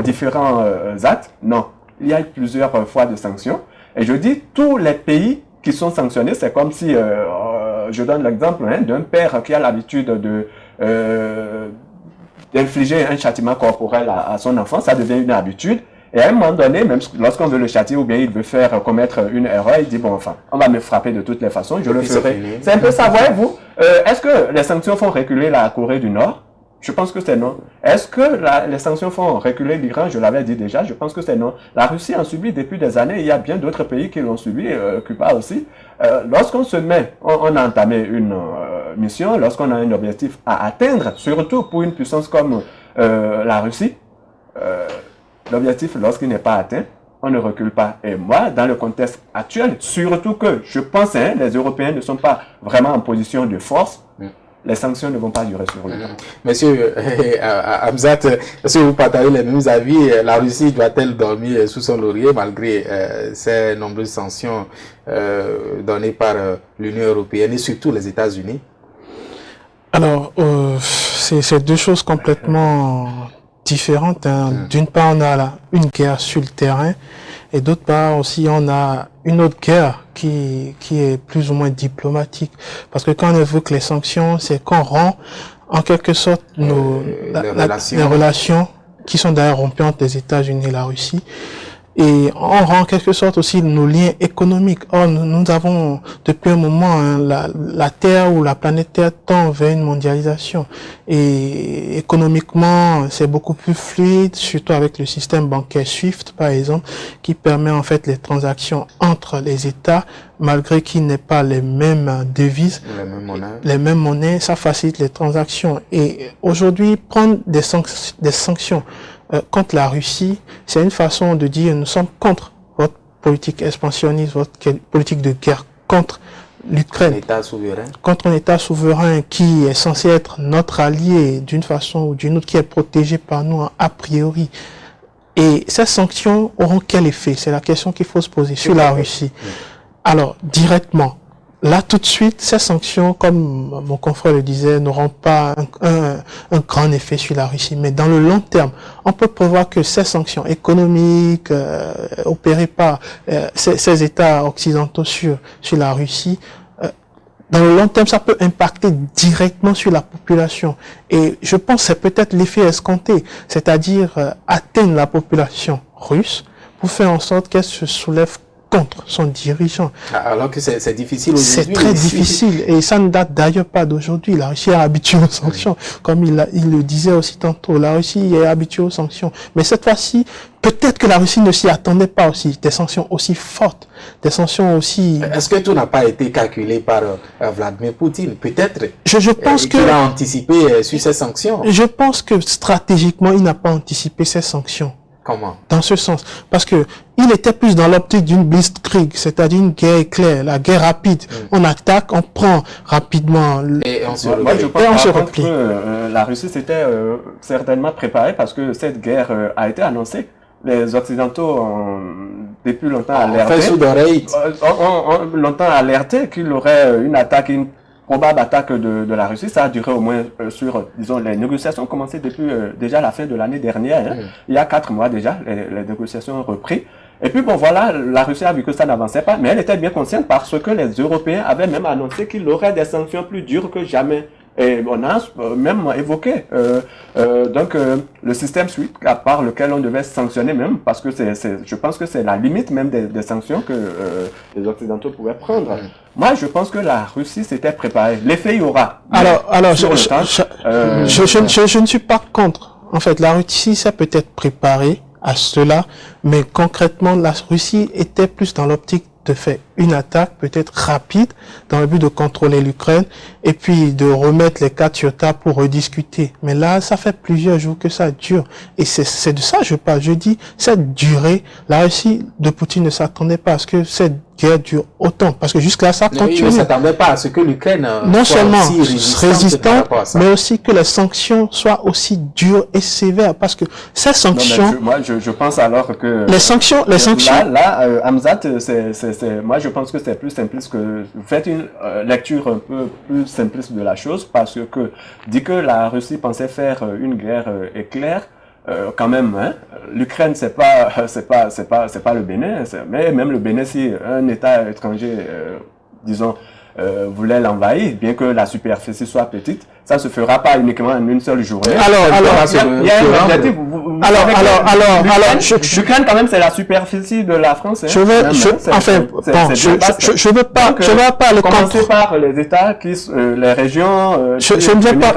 différents actes. Non, il y a plusieurs fois de sanctions. Et je dis, tous les pays qui sont sanctionnés, c'est comme si, je donne l'exemple d'un père qui a l'habitude d'infliger un châtiment corporel à son enfant, ça devient une habitude. Et à un moment donné, même lorsqu'on veut le châtier ou bien il veut faire commettre une erreur, il dit, bon, enfin, on va me frapper de toutes les façons, je le ferai. C'est un peu ça, voyez-vous. Est-ce que les sanctions font reculer la Corée du Nord? Je pense que c'est non. Est-ce que les sanctions font reculer l'Iran? Je l'avais dit déjà, je pense que c'est non. La Russie en subit depuis des années, il y a bien d'autres pays qui l'ont subi, Cuba aussi. Lorsqu'on se met, on a entamé une mission, lorsqu'on a un objectif à atteindre, surtout pour une puissance comme la Russie, l'objectif, lorsqu'il n'est pas atteint, on ne recule pas. Et moi, dans le contexte actuel, surtout que je pense les Européens ne sont pas vraiment en position de force, les sanctions ne vont pas durer sur le temps. Monsieur Hamzat, est-ce que vous partagez les mêmes avis? La Russie doit-elle dormir sous son laurier malgré ces nombreuses sanctions données par l'Union européenne et surtout les États-Unis? Alors, c'est deux choses complètement différentes. D'une part, on a une guerre sur le terrain et d'autre part aussi, on a une autre guerre qui est plus ou moins diplomatique. Parce que quand on évoque les sanctions, c'est qu'on rend en quelque sorte les relations qui sont d'ailleurs rompues entre les États-Unis et la Russie. et on rend en quelque sorte aussi nos liens économiques. Or, nous avons depuis un moment la Terre ou la planète Terre tend vers une mondialisation et économiquement c'est beaucoup plus fluide, surtout avec le système bancaire SWIFT par exemple, qui permet en fait les transactions entre les États malgré qu'ils n'aient pas les mêmes devises, les mêmes monnaies, ça facilite les transactions. Et aujourd'hui, prendre des sanctions contre la Russie, c'est une façon de dire nous sommes contre votre politique expansionniste, votre politique de guerre contre l'Ukraine, contre un État souverain qui est censé être notre allié d'une façon ou d'une autre, qui est protégé par nous a priori. Et ces sanctions auront quel effet? C'est la question qu'il faut se poser sur la Russie. Alors, directement, là, tout de suite, ces sanctions, comme mon confrère le disait, n'auront pas un grand effet sur la Russie. Mais dans le long terme, on peut prévoir que ces sanctions économiques opérées par ces États occidentaux sur la Russie, dans le long terme, ça peut impacter directement sur la population. Et je pense que c'est peut-être l'effet escompté, c'est-à-dire atteindre la population russe pour faire en sorte qu'elle se soulève contre son dirigeant. Alors que c'est difficile aujourd'hui. C'est très difficile et ça ne date d'ailleurs pas d'aujourd'hui. La Russie est habituée aux sanctions, comme il le disait aussi tantôt. La Russie est habituée aux sanctions. Mais cette fois-ci, peut-être que la Russie ne s'y attendait pas aussi. Des sanctions aussi fortes, des sanctions aussi... Est-ce que tout n'a pas été calculé par Vladimir Poutine? Peut-être je pense qu'il a anticipé sur ces sanctions. Je pense que stratégiquement, il n'a pas anticipé ces sanctions. Comment? Dans ce sens. Parce que il était plus dans l'optique d'une blitzkrieg, c'est-à-dire une guerre éclair, la guerre rapide. On attaque, on prend rapidement et on se Moi, je pense que la Russie s'était certainement préparée parce que cette guerre a été annoncée. Les Occidentaux ont depuis longtemps alerté qu'il y aurait une attaque, une probable attaque de la Russie. Ça a duré au moins sur, disons, les négociations ont commencé depuis déjà la fin de l'année dernière. Hein. Il y a 4 mois déjà, les négociations ont repris. Et puis bon voilà, la Russie a vu que ça n'avançait pas, mais elle était bien consciente parce que les Européens avaient même annoncé qu'il y aurait des sanctions plus dures que jamais. Et on a même évoqué le système SWIFT par lequel on devait sanctionner même, parce que je pense que c'est la limite même des sanctions que les Occidentaux pouvaient prendre. Moi, je pense que la Russie s'était préparée. L'effet y aura. Alors, je ne suis pas contre. En fait, la Russie s'est peut-être préparée à cela, mais concrètement, la Russie était plus dans l'optique de faire une attaque peut-être rapide dans le but de contrôler l'Ukraine et puis de remettre les cartes sur table pour rediscuter. Mais là, ça fait plusieurs jours que ça dure. Et c'est de ça que je parle. Je dis, cette durée, la Russie de Poutine ne s'attendait pas à ce que cette guerre dure autant. Parce que jusque-là, ça continue. Il ne s'attendait pas à ce que l'Ukraine non seulement résistante, mais aussi que les sanctions soient aussi dures et sévères. Parce que ces sanctions... Moi, je pense alors que... Les sanctions... Là, Hamzat, moi, je pense que c'est plus simpliste que... Vous faites une lecture un peu plus simpliste de la chose, parce que dit que la Russie pensait faire une guerre éclair, quand même, hein, l'Ukraine c'est pas le Bénin, mais même le Bénin, si un État étranger, disons, voulait l'envahir, bien que la superficie soit petite, ça se fera pas uniquement en une seule journée. L'Ukraine quand même c'est la superficie de la France. Hein, je veux pas aller commencer par les États les régions. Je ne veux pas.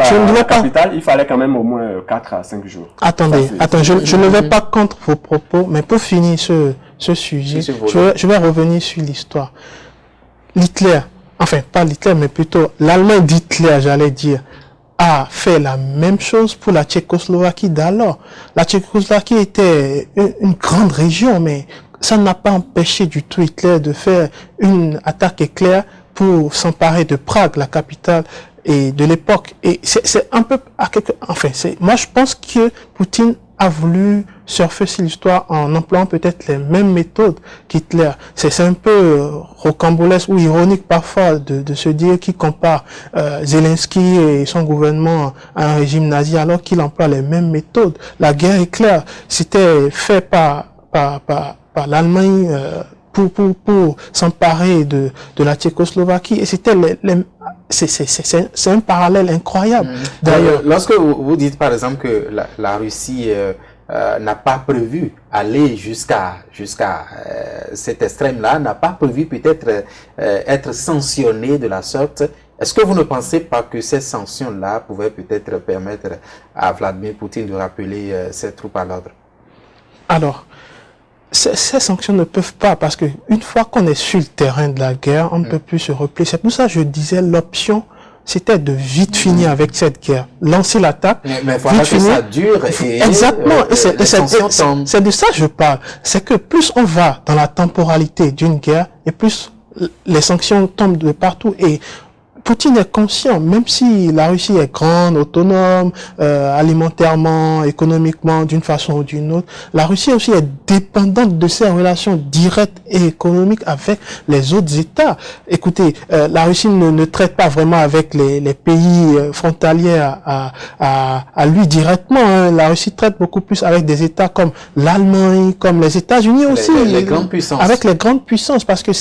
Capitale, il fallait quand même au moins 4 à 5 jours. Attendez, je ne vais pas contre vos propos, mais pour finir ce sujet, je vais revenir sur l'histoire. Hitler, enfin pas Hitler, mais plutôt l'Allemagne d'Hitler, j'allais dire, a fait la même chose pour la Tchécoslovaquie d'alors. La Tchécoslovaquie était une grande région, mais ça n'a pas empêché du tout Hitler de faire une attaque éclair pour s'emparer de Prague, la capitale et de l'époque. Et c'est un peu moi je pense que Poutine a voulu surfer sur l'histoire en employant peut-être les mêmes méthodes qu'Hitler. C'est un peu rocambolesque ou ironique parfois de se dire qu'il compare Zelensky et son gouvernement à un régime nazi alors qu'il emploie les mêmes méthodes. La guerre éclair, c'était fait par l'Allemagne pour s'emparer de la Tchécoslovaquie et c'était c'est un parallèle incroyable. D'ailleurs, lorsque vous dites par exemple que la Russie n'a pas prévu aller jusqu'à cet extrême-là, n'a pas prévu peut-être être sanctionné de la sorte. Est-ce que vous ne pensez pas que ces sanctions-là pouvaient peut-être permettre à Vladimir Poutine de rappeler ses troupes à l'ordre? Alors, ces sanctions ne peuvent pas, parce qu'une fois qu'on est sur le terrain de la guerre, on ne peut plus se replier. C'est pour ça que je disais l'option, c'était de vite finir avec cette guerre. Lancer l'attaque, mais voilà que ça dure et exactement. C'est de ça que je parle. C'est que plus on va dans la temporalité d'une guerre, et plus les sanctions tombent de partout. Et Poutine est conscient, même si la Russie est grande, autonome, alimentairement, économiquement, d'une façon ou d'une autre, la Russie aussi est dépendante de ses relations directes et économiques avec les autres États. Écoutez, la Russie ne traite pas vraiment avec les pays frontaliers à lui directement. Hein. La Russie traite beaucoup plus avec des États comme l'Allemagne, comme les États-Unis aussi. Les grandes puissances. Avec les grandes puissances, parce que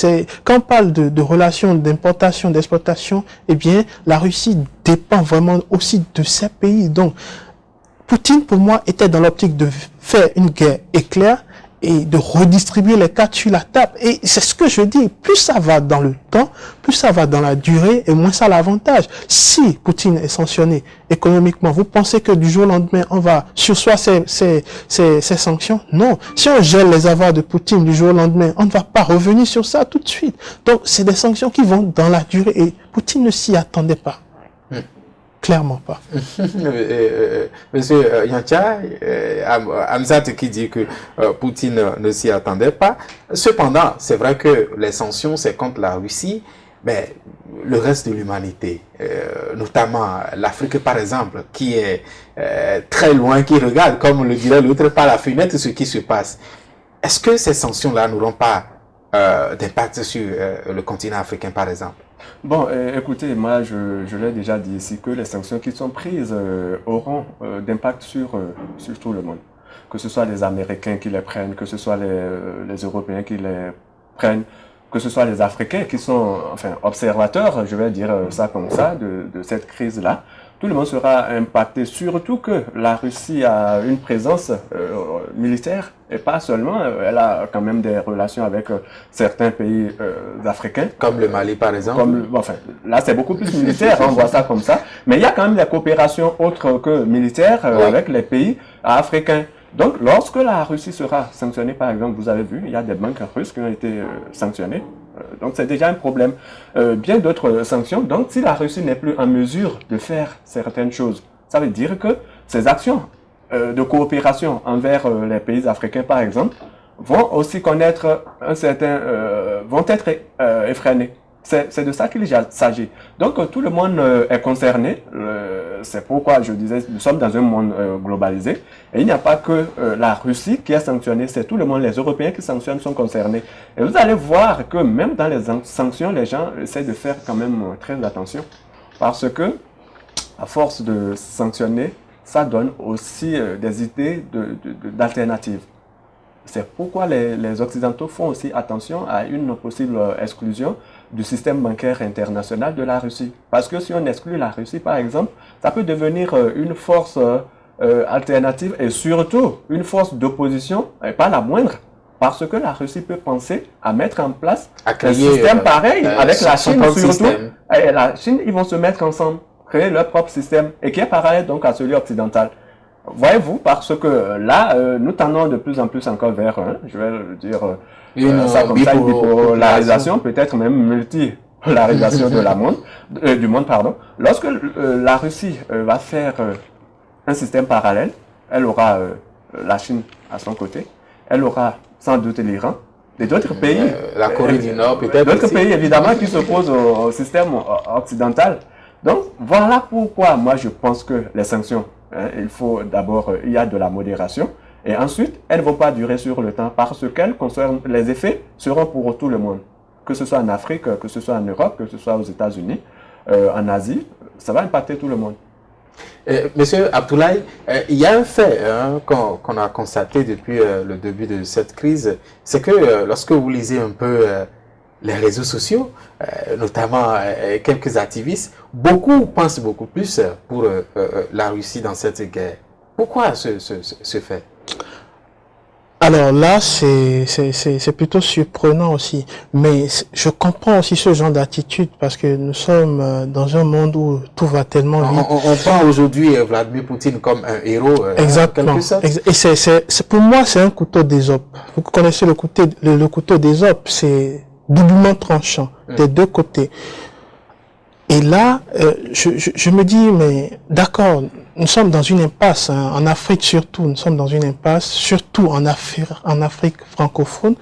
quand on parle de relations d'importation, d'exploitation, eh bien, la Russie dépend vraiment aussi de ces pays. Donc, Poutine, pour moi, était dans l'optique de faire une guerre éclair et de redistribuer les cartes sur la table. Et c'est ce que je dis, plus ça va dans le temps, plus ça va dans la durée, et moins ça a l'avantage. Si Poutine est sanctionné économiquement, vous pensez que du jour au lendemain, on va surseoir ces sanctions? Non. Si on gèle les avoirs de Poutine du jour au lendemain, on ne va pas revenir sur ça tout de suite. Donc, c'est des sanctions qui vont dans la durée, et Poutine ne s'y attendait pas. Clairement pas. Monsieur Yantia, Hamzat qui dit que Poutine ne s'y attendait pas. Cependant, c'est vrai que les sanctions, c'est contre la Russie, mais le reste de l'humanité, notamment l'Afrique par exemple, qui est très loin, qui regarde, comme le dirait l'autre, par la fenêtre ce qui se passe. Est-ce que ces sanctions-là n'auront pas d'impact sur le continent africain par exemple? Bon, écoutez, moi je l'ai déjà dit ici que les sanctions qui sont prises auront d'impact sur tout le monde. Que ce soit les Américains qui les prennent, que ce soit les Européens qui les prennent, que ce soit les Africains qui sont observateurs, je vais dire ça comme ça, de cette crise-là. Tout le monde sera impacté, surtout que la Russie a une présence militaire et pas seulement, elle a quand même des relations avec certains pays africains. Comme le Mali par exemple. Là c'est beaucoup plus militaire, on voit ça comme ça, mais il y a quand même des coopérations autres que militaires avec les pays africains. Donc lorsque la Russie sera sanctionnée, par exemple, vous avez vu, il y a des banques russes qui ont été sanctionnées. Donc c'est déjà un problème. Bien d'autres sanctions. Donc si la Russie n'est plus en mesure de faire certaines choses, ça veut dire que ces actions de coopération envers les pays africains, par exemple, vont aussi connaître vont être effrénées. C'est de ça qu'il s'agit. Donc tout le monde est concerné. C'est pourquoi je disais, nous sommes dans un monde globalisé. Et il n'y a pas que la Russie qui est sanctionnée, c'est tout le monde. Les Européens qui sanctionnent sont concernés. Et vous allez voir que même dans les sanctions, les gens essaient de faire quand même très attention. Parce que, à force de sanctionner, ça donne aussi des idées d'alternatives. C'est pourquoi les Occidentaux font aussi attention à une possible exclusion du système bancaire international de la Russie. Parce que si on exclut la Russie, par exemple, ça peut devenir une force alternative et surtout une force d'opposition, et pas la moindre, parce que la Russie peut penser à mettre en place un système pareil avec la Chine surtout. Et la Chine, ils vont se mettre ensemble, créer leur propre système et qui est pareil donc à celui occidental. Voyez-vous, parce que là, nous tendons de plus en plus encore vers, je vais le dire, une bipolarisation, peut-être même multipolarisation du monde, pardon. Lorsque la Russie va faire un système parallèle, elle aura la Chine à son côté, elle aura sans doute l'Iran, et d'autres pays, la Corée du Nord peut-être, d'autres pays évidemment qui s'opposent au système occidental. Donc voilà pourquoi moi je pense que les sanctions, il faut d'abord, il y a de la modération, et ensuite, elles ne vont pas durer sur le temps parce qu'elles concernent, les effets seront pour tout le monde. Que ce soit en Afrique, que ce soit en Europe, que ce soit aux États-Unis, en Asie, ça va impacter tout le monde. Monsieur Abdoulaye, il y a un fait qu'on a constaté depuis le début de cette crise, c'est que lorsque vous lisez un peu les réseaux sociaux, notamment quelques activistes, beaucoup pensent beaucoup plus pour la Russie dans cette guerre. Pourquoi ce fait? Alors là, c'est plutôt surprenant aussi. Mais je comprends aussi ce genre d'attitude parce que nous sommes dans un monde où tout va tellement vite. On prend aujourd'hui Vladimir Poutine comme un héros. Exactement. En quelque sorte. Et pour moi, c'est un couteau d'Ésope. Vous connaissez le couteau d'Ésope, c'est doublement tranchant des deux côtés. Et là, je me dis, mais d'accord, nous sommes dans une impasse, hein, en Afrique surtout, nous sommes dans une impasse, surtout en Afrique francophone,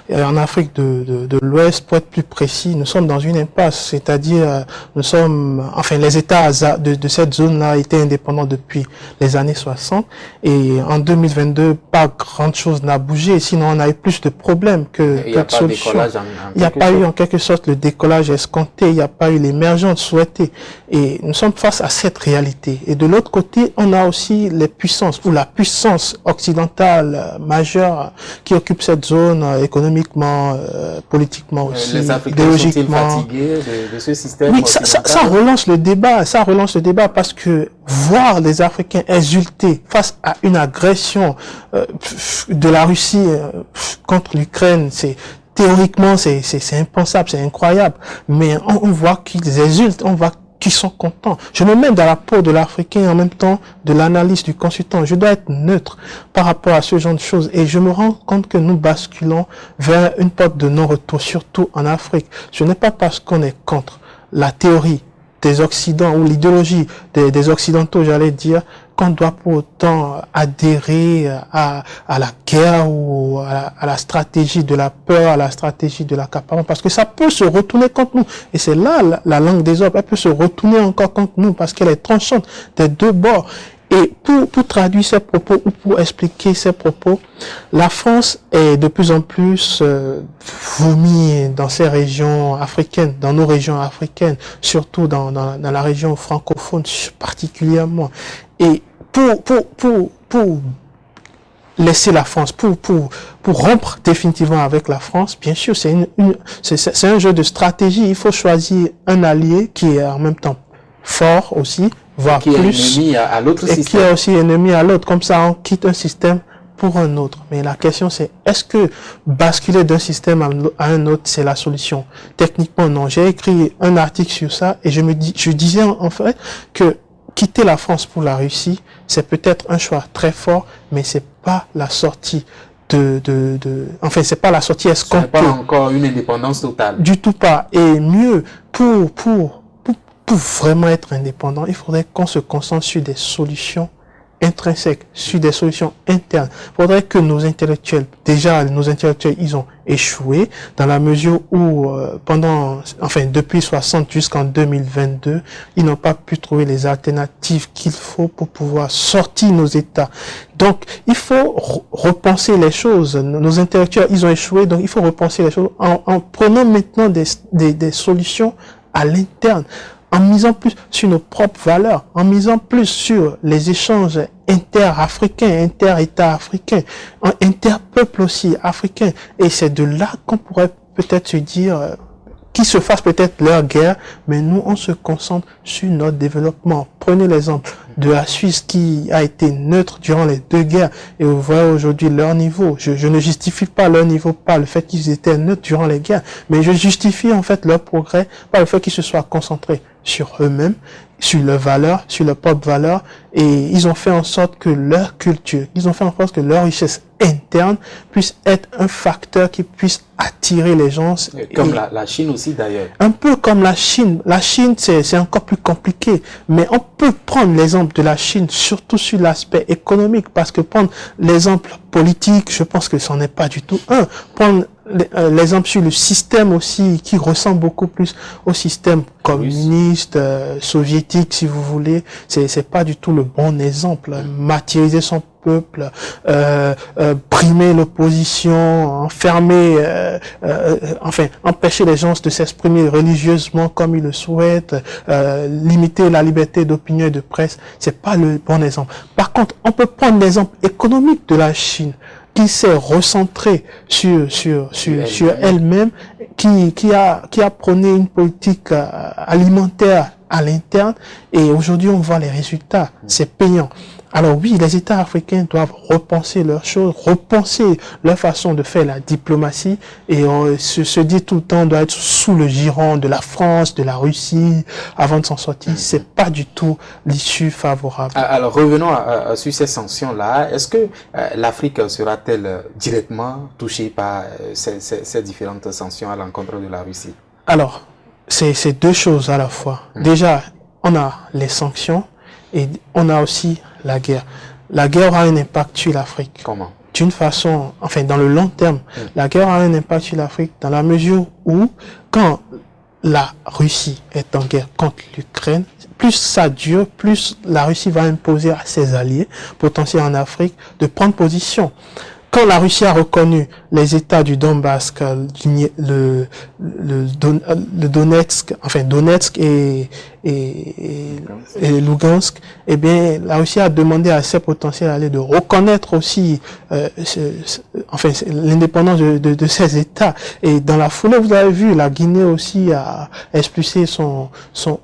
en Afrique de l'Ouest, pour être plus précis, nous sommes dans une impasse, c'est-à-dire, les États de cette zone-là étaient indépendants depuis les années 60, et en 2022, pas grand-chose n'a bougé, sinon on a eu plus de problèmes que de solutions. Il n'y a pas eu en quelque sorte le décollage escompté, il n'y a pas eu l'émergence souhaitée, et nous sommes face à cette réalité. Et de l'autre côté, on a aussi les puissances, ou la puissance occidentale majeure qui occupe cette zone économiquement, politiquement aussi, les Africains sont-ils fatigués de ce système? Oui, ça relance le débat, parce que voir les Africains exulter face à une agression de la Russie contre l'Ukraine, théoriquement, c'est impensable, c'est incroyable, mais on voit qu'ils exultent, on voit qu'ils sont contents. Je me mets dans la peau de l'Africain et en même temps de l'analyse du consultant. Je dois être neutre par rapport à ce genre de choses et je me rends compte que nous basculons vers une porte de non-retour, surtout en Afrique. Ce n'est pas parce qu'on est contre la théorie des Occidents ou l'idéologie des Occidentaux, j'allais dire, qu'on doit pour autant adhérer à la guerre ou à la stratégie de la peur, à la stratégie de l'accaparement, parce que ça peut se retourner contre nous. Et c'est là la langue des hommes, elle peut se retourner encore contre nous, parce qu'elle est tranchante des deux bords. Et pour traduire ces propos ou pour expliquer ces propos, la France est de plus en plus vomie dans ces régions africaines, dans nos régions africaines, surtout dans la région francophone particulièrement. Et pour laisser la France, pour rompre définitivement avec la France, bien sûr, c'est un jeu de stratégie. Il faut choisir un allié qui est en même temps fort aussi, voire qui plus, est ennemi à l'autre système. Et qui est aussi ennemi à l'autre. Comme ça, on quitte un système pour un autre. Mais la question, c'est, est-ce que basculer d'un système à un autre, c'est la solution? Techniquement, non. J'ai écrit un article sur ça et je disais en fait que quitter la France pour la Russie, c'est peut-être un choix très fort, mais c'est pas la sortie c'est pas la sortie escomptée. C'est pas encore une indépendance totale. Du tout pas. Et mieux, pour vraiment être indépendant, il faudrait qu'on se concentre sur des solutions intrinsèques, sur des solutions internes. Il faudrait que nos intellectuels, ils ont échoué dans la mesure où depuis 60 jusqu'en 2022, ils n'ont pas pu trouver les alternatives qu'il faut pour pouvoir sortir nos États. Donc, il faut repenser les choses. Nos intellectuels, ils ont échoué, donc il faut repenser les choses en prenant maintenant des solutions à l'interne, en misant plus sur nos propres valeurs, en misant plus sur les échanges inter-africains, inter-États africains, inter-peuples aussi africains. Et c'est de là qu'on pourrait peut-être se dire qu'ils se fassent peut-être leur guerre, mais nous, on se concentre sur notre développement. Prenez l'exemple de la Suisse qui a été neutre durant les deux guerres et vous voyez aujourd'hui leur niveau. Je ne justifie pas leur niveau par le fait qu'ils étaient neutres durant les guerres, mais je justifie en fait leur progrès par le fait qu'ils se soient concentrés sur eux-mêmes, sur leurs valeurs, sur leurs propres valeurs, et ils ont fait en sorte que leur culture, ils ont fait en sorte que leur richesse interne puisse être un facteur qui puisse attirer les gens. Comme la Chine aussi d'ailleurs. Un peu comme la Chine. La Chine, c'est encore plus compliqué, mais on peut prendre l'exemple de la Chine, surtout sur l'aspect économique, parce que prendre l'exemple politique, je pense que c'en est pas du tout un. Prendre l'exemple sur le système aussi, qui ressemble beaucoup plus au système communiste, soviétique, si vous voulez, c'est pas du tout le bon exemple. Martyriser son peuple, brimer l'opposition, enfermer, empêcher les gens de s'exprimer religieusement comme ils le souhaitent, limiter la liberté d'opinion et de presse, c'est pas le bon exemple. Par contre, on peut prendre l'exemple économique de la Chine, qui s'est recentrée sur elle-même, qui a prôné une politique alimentaire à l'interne, et aujourd'hui on voit les résultats, c'est payant. Alors oui, les États africains doivent repenser leurs choses, repenser leur façon de faire la diplomatie et se dire tout le temps doit être sous le giron de la France, de la Russie avant de s'en sortir. C'est pas du tout l'issue favorable. Alors revenons sur ces sanctions-là. Est-ce que l'Afrique sera-t-elle directement touchée par ces différentes sanctions à l'encontre de la Russie? Alors, c'est deux choses à la fois. Déjà, on a les sanctions et on a aussi la guerre. La guerre aura un impact sur l'Afrique. Comment? D'une façon, enfin dans le long terme, la guerre aura un impact sur l'Afrique dans la mesure où, quand la Russie est en guerre contre l'Ukraine, plus ça dure, plus la Russie va imposer à ses alliés potentiels en Afrique de prendre position. Quand la Russie a reconnu les États du Donbass, le Donetsk, enfin Donetsk et Lugansk, eh bien, la Russie a demandé à ses potentiels alliés de reconnaître aussi, l'indépendance de ces États. Et dans la foulée, vous avez vu, la Guinée aussi a expulsé ou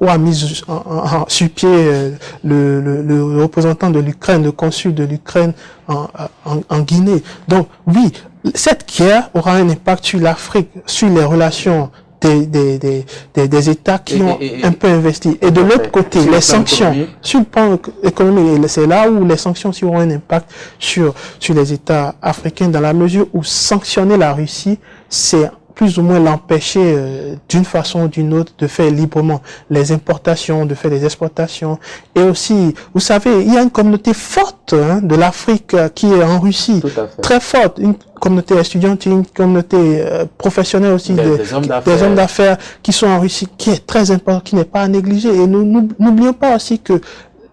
a mis sur pied le représentant de l'Ukraine, le consul de l'Ukraine en Guinée. Donc oui, cette guerre aura un impact sur l'Afrique, sur les relations des États qui ont un peu investi. Et de l'autre côté, les sanctions sur le plan économique, c'est là où les sanctions auront un impact sur les États africains, dans la mesure où sanctionner la Russie, c'est plus ou moins l'empêcher d'une façon ou d'une autre de faire librement les importations, de faire les exportations. Et aussi, vous savez, il y a une communauté forte de l'Afrique qui est en Russie, très forte, une communauté étudiante, une communauté professionnelle aussi, des hommes d'affaires qui sont en Russie, qui est très important, qui n'est pas à négliger. Et nous n'oublions pas aussi que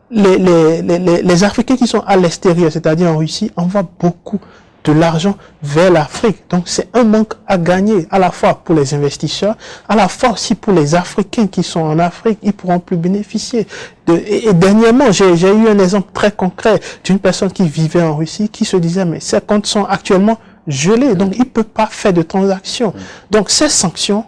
les Africains qui sont à l'extérieur, c'est-à-dire en Russie, envoient beaucoup de l'argent vers l'Afrique. Donc c'est un manque à gagner, à la fois pour les investisseurs, à la fois aussi pour les Africains qui sont en Afrique, ils pourront plus bénéficier. Et dernièrement, j'ai eu un exemple très concret d'une personne qui vivait en Russie, qui se disait, mais ces comptes sont actuellement gelés, donc il ne peut pas faire de transactions. Donc ces sanctions,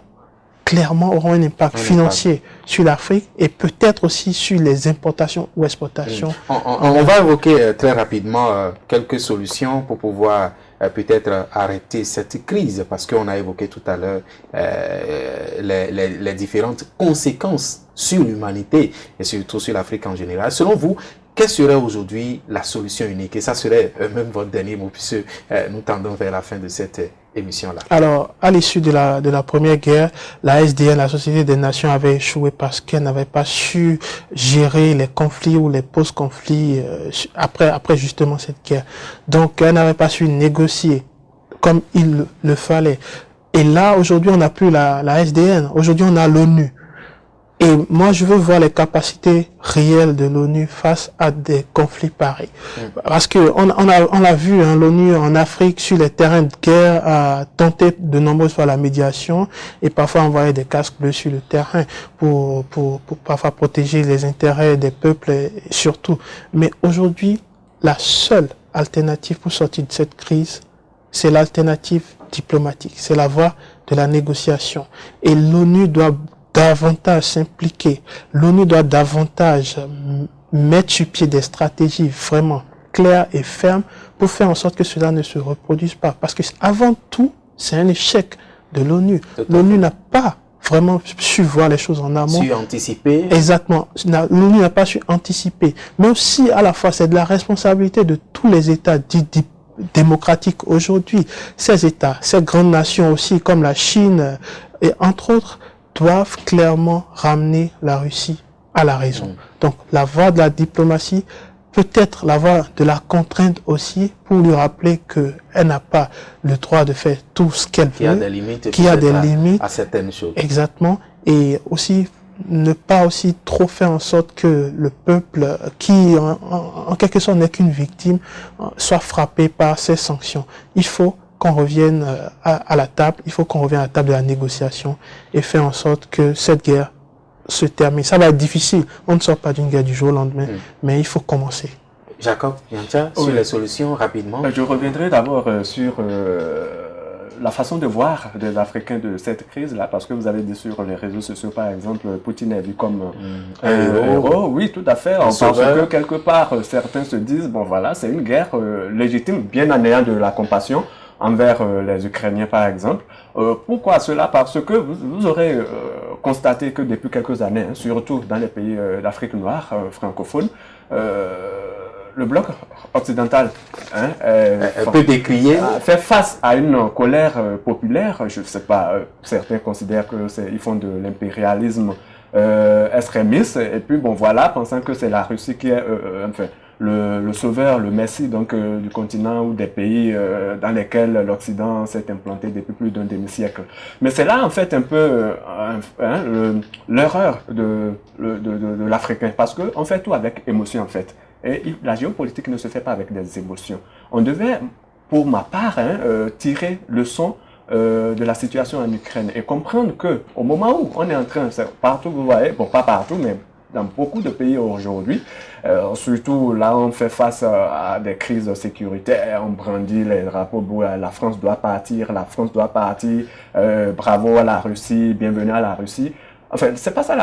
clairement, auront un impact financier sur l'Afrique et peut-être aussi sur les importations ou exportations. On va évoquer très rapidement quelques solutions pour pouvoir peut-être arrêter cette crise, parce qu'on a évoqué tout à l'heure les différentes conséquences sur l'humanité et surtout sur l'Afrique en général. Selon vous, quelle serait aujourd'hui la solution unique? Et ça serait même votre dernier mot, puisque nous tendons vers la fin de cette émission-là. Alors, à l'issue de la première guerre, la SDN, la Société des Nations, avait échoué parce qu'elle n'avait pas su gérer les conflits ou les post-conflits après justement cette guerre. Donc, elle n'avait pas su négocier comme il le fallait. Et là, aujourd'hui, on n'a plus la SDN. Aujourd'hui, on a l'ONU. Et moi, je veux voir les capacités réelles de l'ONU face à des conflits pareils. Parce que on l'a vu, l'ONU en Afrique, sur les terrains de guerre, a tenté de nombreuses fois la médiation et parfois envoyer des casques bleus sur le terrain pour parfois protéger les intérêts des peuples et surtout. Mais aujourd'hui, la seule alternative pour sortir de cette crise, c'est l'alternative diplomatique. C'est la voie de la négociation. Et l'ONU doit davantage s'impliquer. L'ONU doit davantage mettre sur pied des stratégies vraiment claires et fermes pour faire en sorte que cela ne se reproduise pas. Parce que avant tout, c'est un échec de l'ONU. L'ONU n'a pas vraiment su voir les choses en amont. Su anticiper. Exactement. L'ONU n'a pas su anticiper. Mais aussi, à la fois, c'est de la responsabilité de tous les États dits démocratiques aujourd'hui. Ces États, ces grandes nations aussi, comme la Chine et entre autres, doivent clairement ramener la Russie à la raison. Donc la voie de la diplomatie, peut-être la voie de la contrainte aussi, pour lui rappeler qu'elle n'a pas le droit de faire tout ce qu'elle veut, qu'il y a des limites à certaines choses. Exactement. Et aussi ne pas aussi trop faire en sorte que le peuple, qui en quelque sorte n'est qu'une victime, soit frappé par ces sanctions. Il faut qu'on revienne à la table, il faut qu'on revienne à la table de la négociation et faire en sorte que cette guerre se termine. Ça va être difficile, on ne sort pas d'une guerre du jour au lendemain, mais il faut commencer. Jacob, Yantia, sur les solutions, rapidement. Je reviendrai d'abord sur la façon de voir des Africains de cette crise-là, parce que vous avez dit sur les réseaux sociaux, par exemple, Poutine est vu comme un héros. Oui, tout à fait. Parce que quelque part, certains se disent, bon voilà, c'est une guerre légitime, bien en ayant de la compassion envers les Ukrainiens, par exemple. Pourquoi cela? Parce que vous aurez constaté que depuis quelques années, hein, surtout dans les pays d'Afrique noire, francophones, le bloc occidental peut décrier, fait face à une colère populaire. Je ne sais pas, certains considèrent que ils font de l'impérialisme extrémiste, et puis bon voilà, pensant que c'est la Russie qui est enfin, le sauveur, le messie donc du continent ou des pays dans lesquels l'Occident s'est implanté depuis plus d'un demi-siècle. Mais c'est là en fait un peu l'erreur de l'Africain, parce qu'on fait tout avec émotion en fait. Et la géopolitique ne se fait pas avec des émotions. On devait, pour ma part, tirer leçon de la situation en Ukraine et comprendre que au moment où on est en train, partout vous voyez, bon pas partout, mais dans beaucoup de pays aujourd'hui, surtout là on fait face à des crises sécuritaires, on brandit les drapeaux, la France doit partir, bravo à la Russie, bienvenue à la Russie. Enfin, c'est pas ça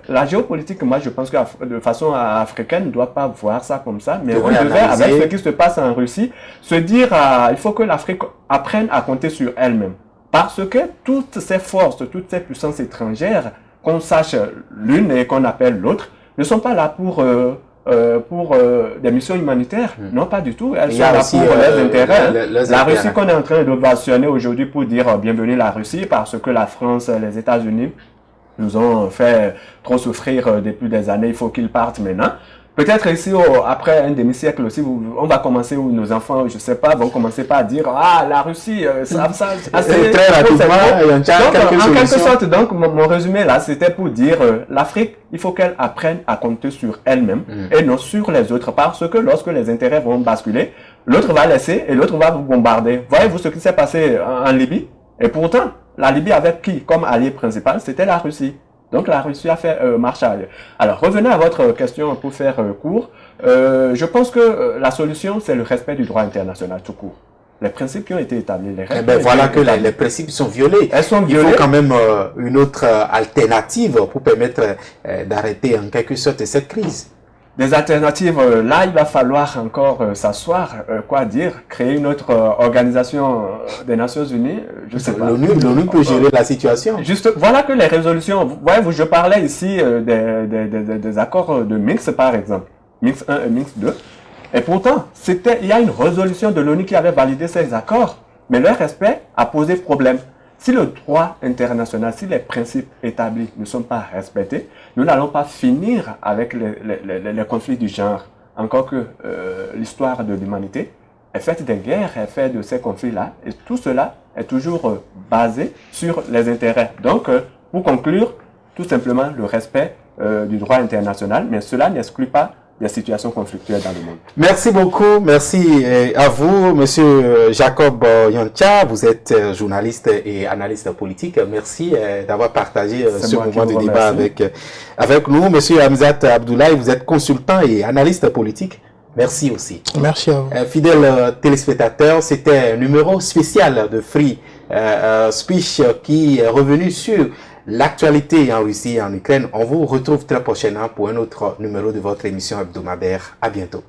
la géopolitique, moi je pense que de façon africaine ne doit pas voir ça comme ça, mais on devait, avec ce qui se passe en Russie, se dire il faut que l'Afrique apprenne à compter sur elle-même. Parce que toutes ces forces, toutes ces puissances étrangères, qu'on sache l'une et qu'on appelle l'autre, ne sont pas là pour des missions humanitaires. Non, pas du tout. Elles sont là pour leurs intérêts. La Russie qu'on est en train d'ovationner aujourd'hui pour dire bienvenue la Russie, parce que la France, les États-Unis nous ont fait trop souffrir depuis des années, il faut qu'ils partent maintenant. Peut-être ici, après un demi-siècle aussi, on va commencer, où nos enfants, je sais pas, vont commencer par dire « Ah, la Russie, c'est très rapidement, en quelque sorte, donc, mon résumé là, c'était pour dire l'Afrique, il faut qu'elle apprenne à compter sur elle-même et non sur les autres, parce que lorsque les intérêts vont basculer, l'autre va laisser et l'autre va vous bombarder. Voyez-vous ce qui s'est passé en Libye? Et pourtant, la Libye avec qui comme allié principal? C'était la Russie. Donc la Russie a fait marche arrière. Alors revenez à votre question pour faire court. Je pense que la solution, c'est le respect du droit international tout court. Les principes qui ont été établis, les règles. Voilà que les principes sont violés. Elles sont violées. Il faut quand même une autre alternative pour permettre d'arrêter en quelque sorte cette crise. Des alternatives, là, il va falloir encore s'asseoir, créer une autre organisation des Nations Unies, je sais pas. L'ONU peut gérer la situation. Juste, voilà que les résolutions, voyez-vous, je parlais ici des accords de Minsk, par exemple, Minsk 1 et Minsk 2, et pourtant, il y a une résolution de l'ONU qui avait validé ces accords, mais leur respect a posé problème. Si le droit international, si les principes établis ne sont pas respectés, nous n'allons pas finir avec les conflits du genre. Encore que l'histoire de l'humanité est faite des guerres, est faite de ces conflits-là, et tout cela est toujours basé sur les intérêts. Donc, pour conclure, tout simplement le respect du droit international, mais cela n'exclut pas des situations conflictuelles dans le monde. Merci beaucoup, merci à vous, Monsieur Jacob Yoncha, vous êtes journaliste et analyste politique. Merci d'avoir partagé ce moment de débat avec nous. Monsieur Hamzat Abdoulaye, vous êtes consultant et analyste politique. Merci aussi. Merci à vous. Fidèles téléspectateurs, c'était un numéro spécial de Free Speech qui est revenu sur l'actualité en Russie et en Ukraine. On vous retrouve très prochainement pour un autre numéro de votre émission hebdomadaire. À bientôt.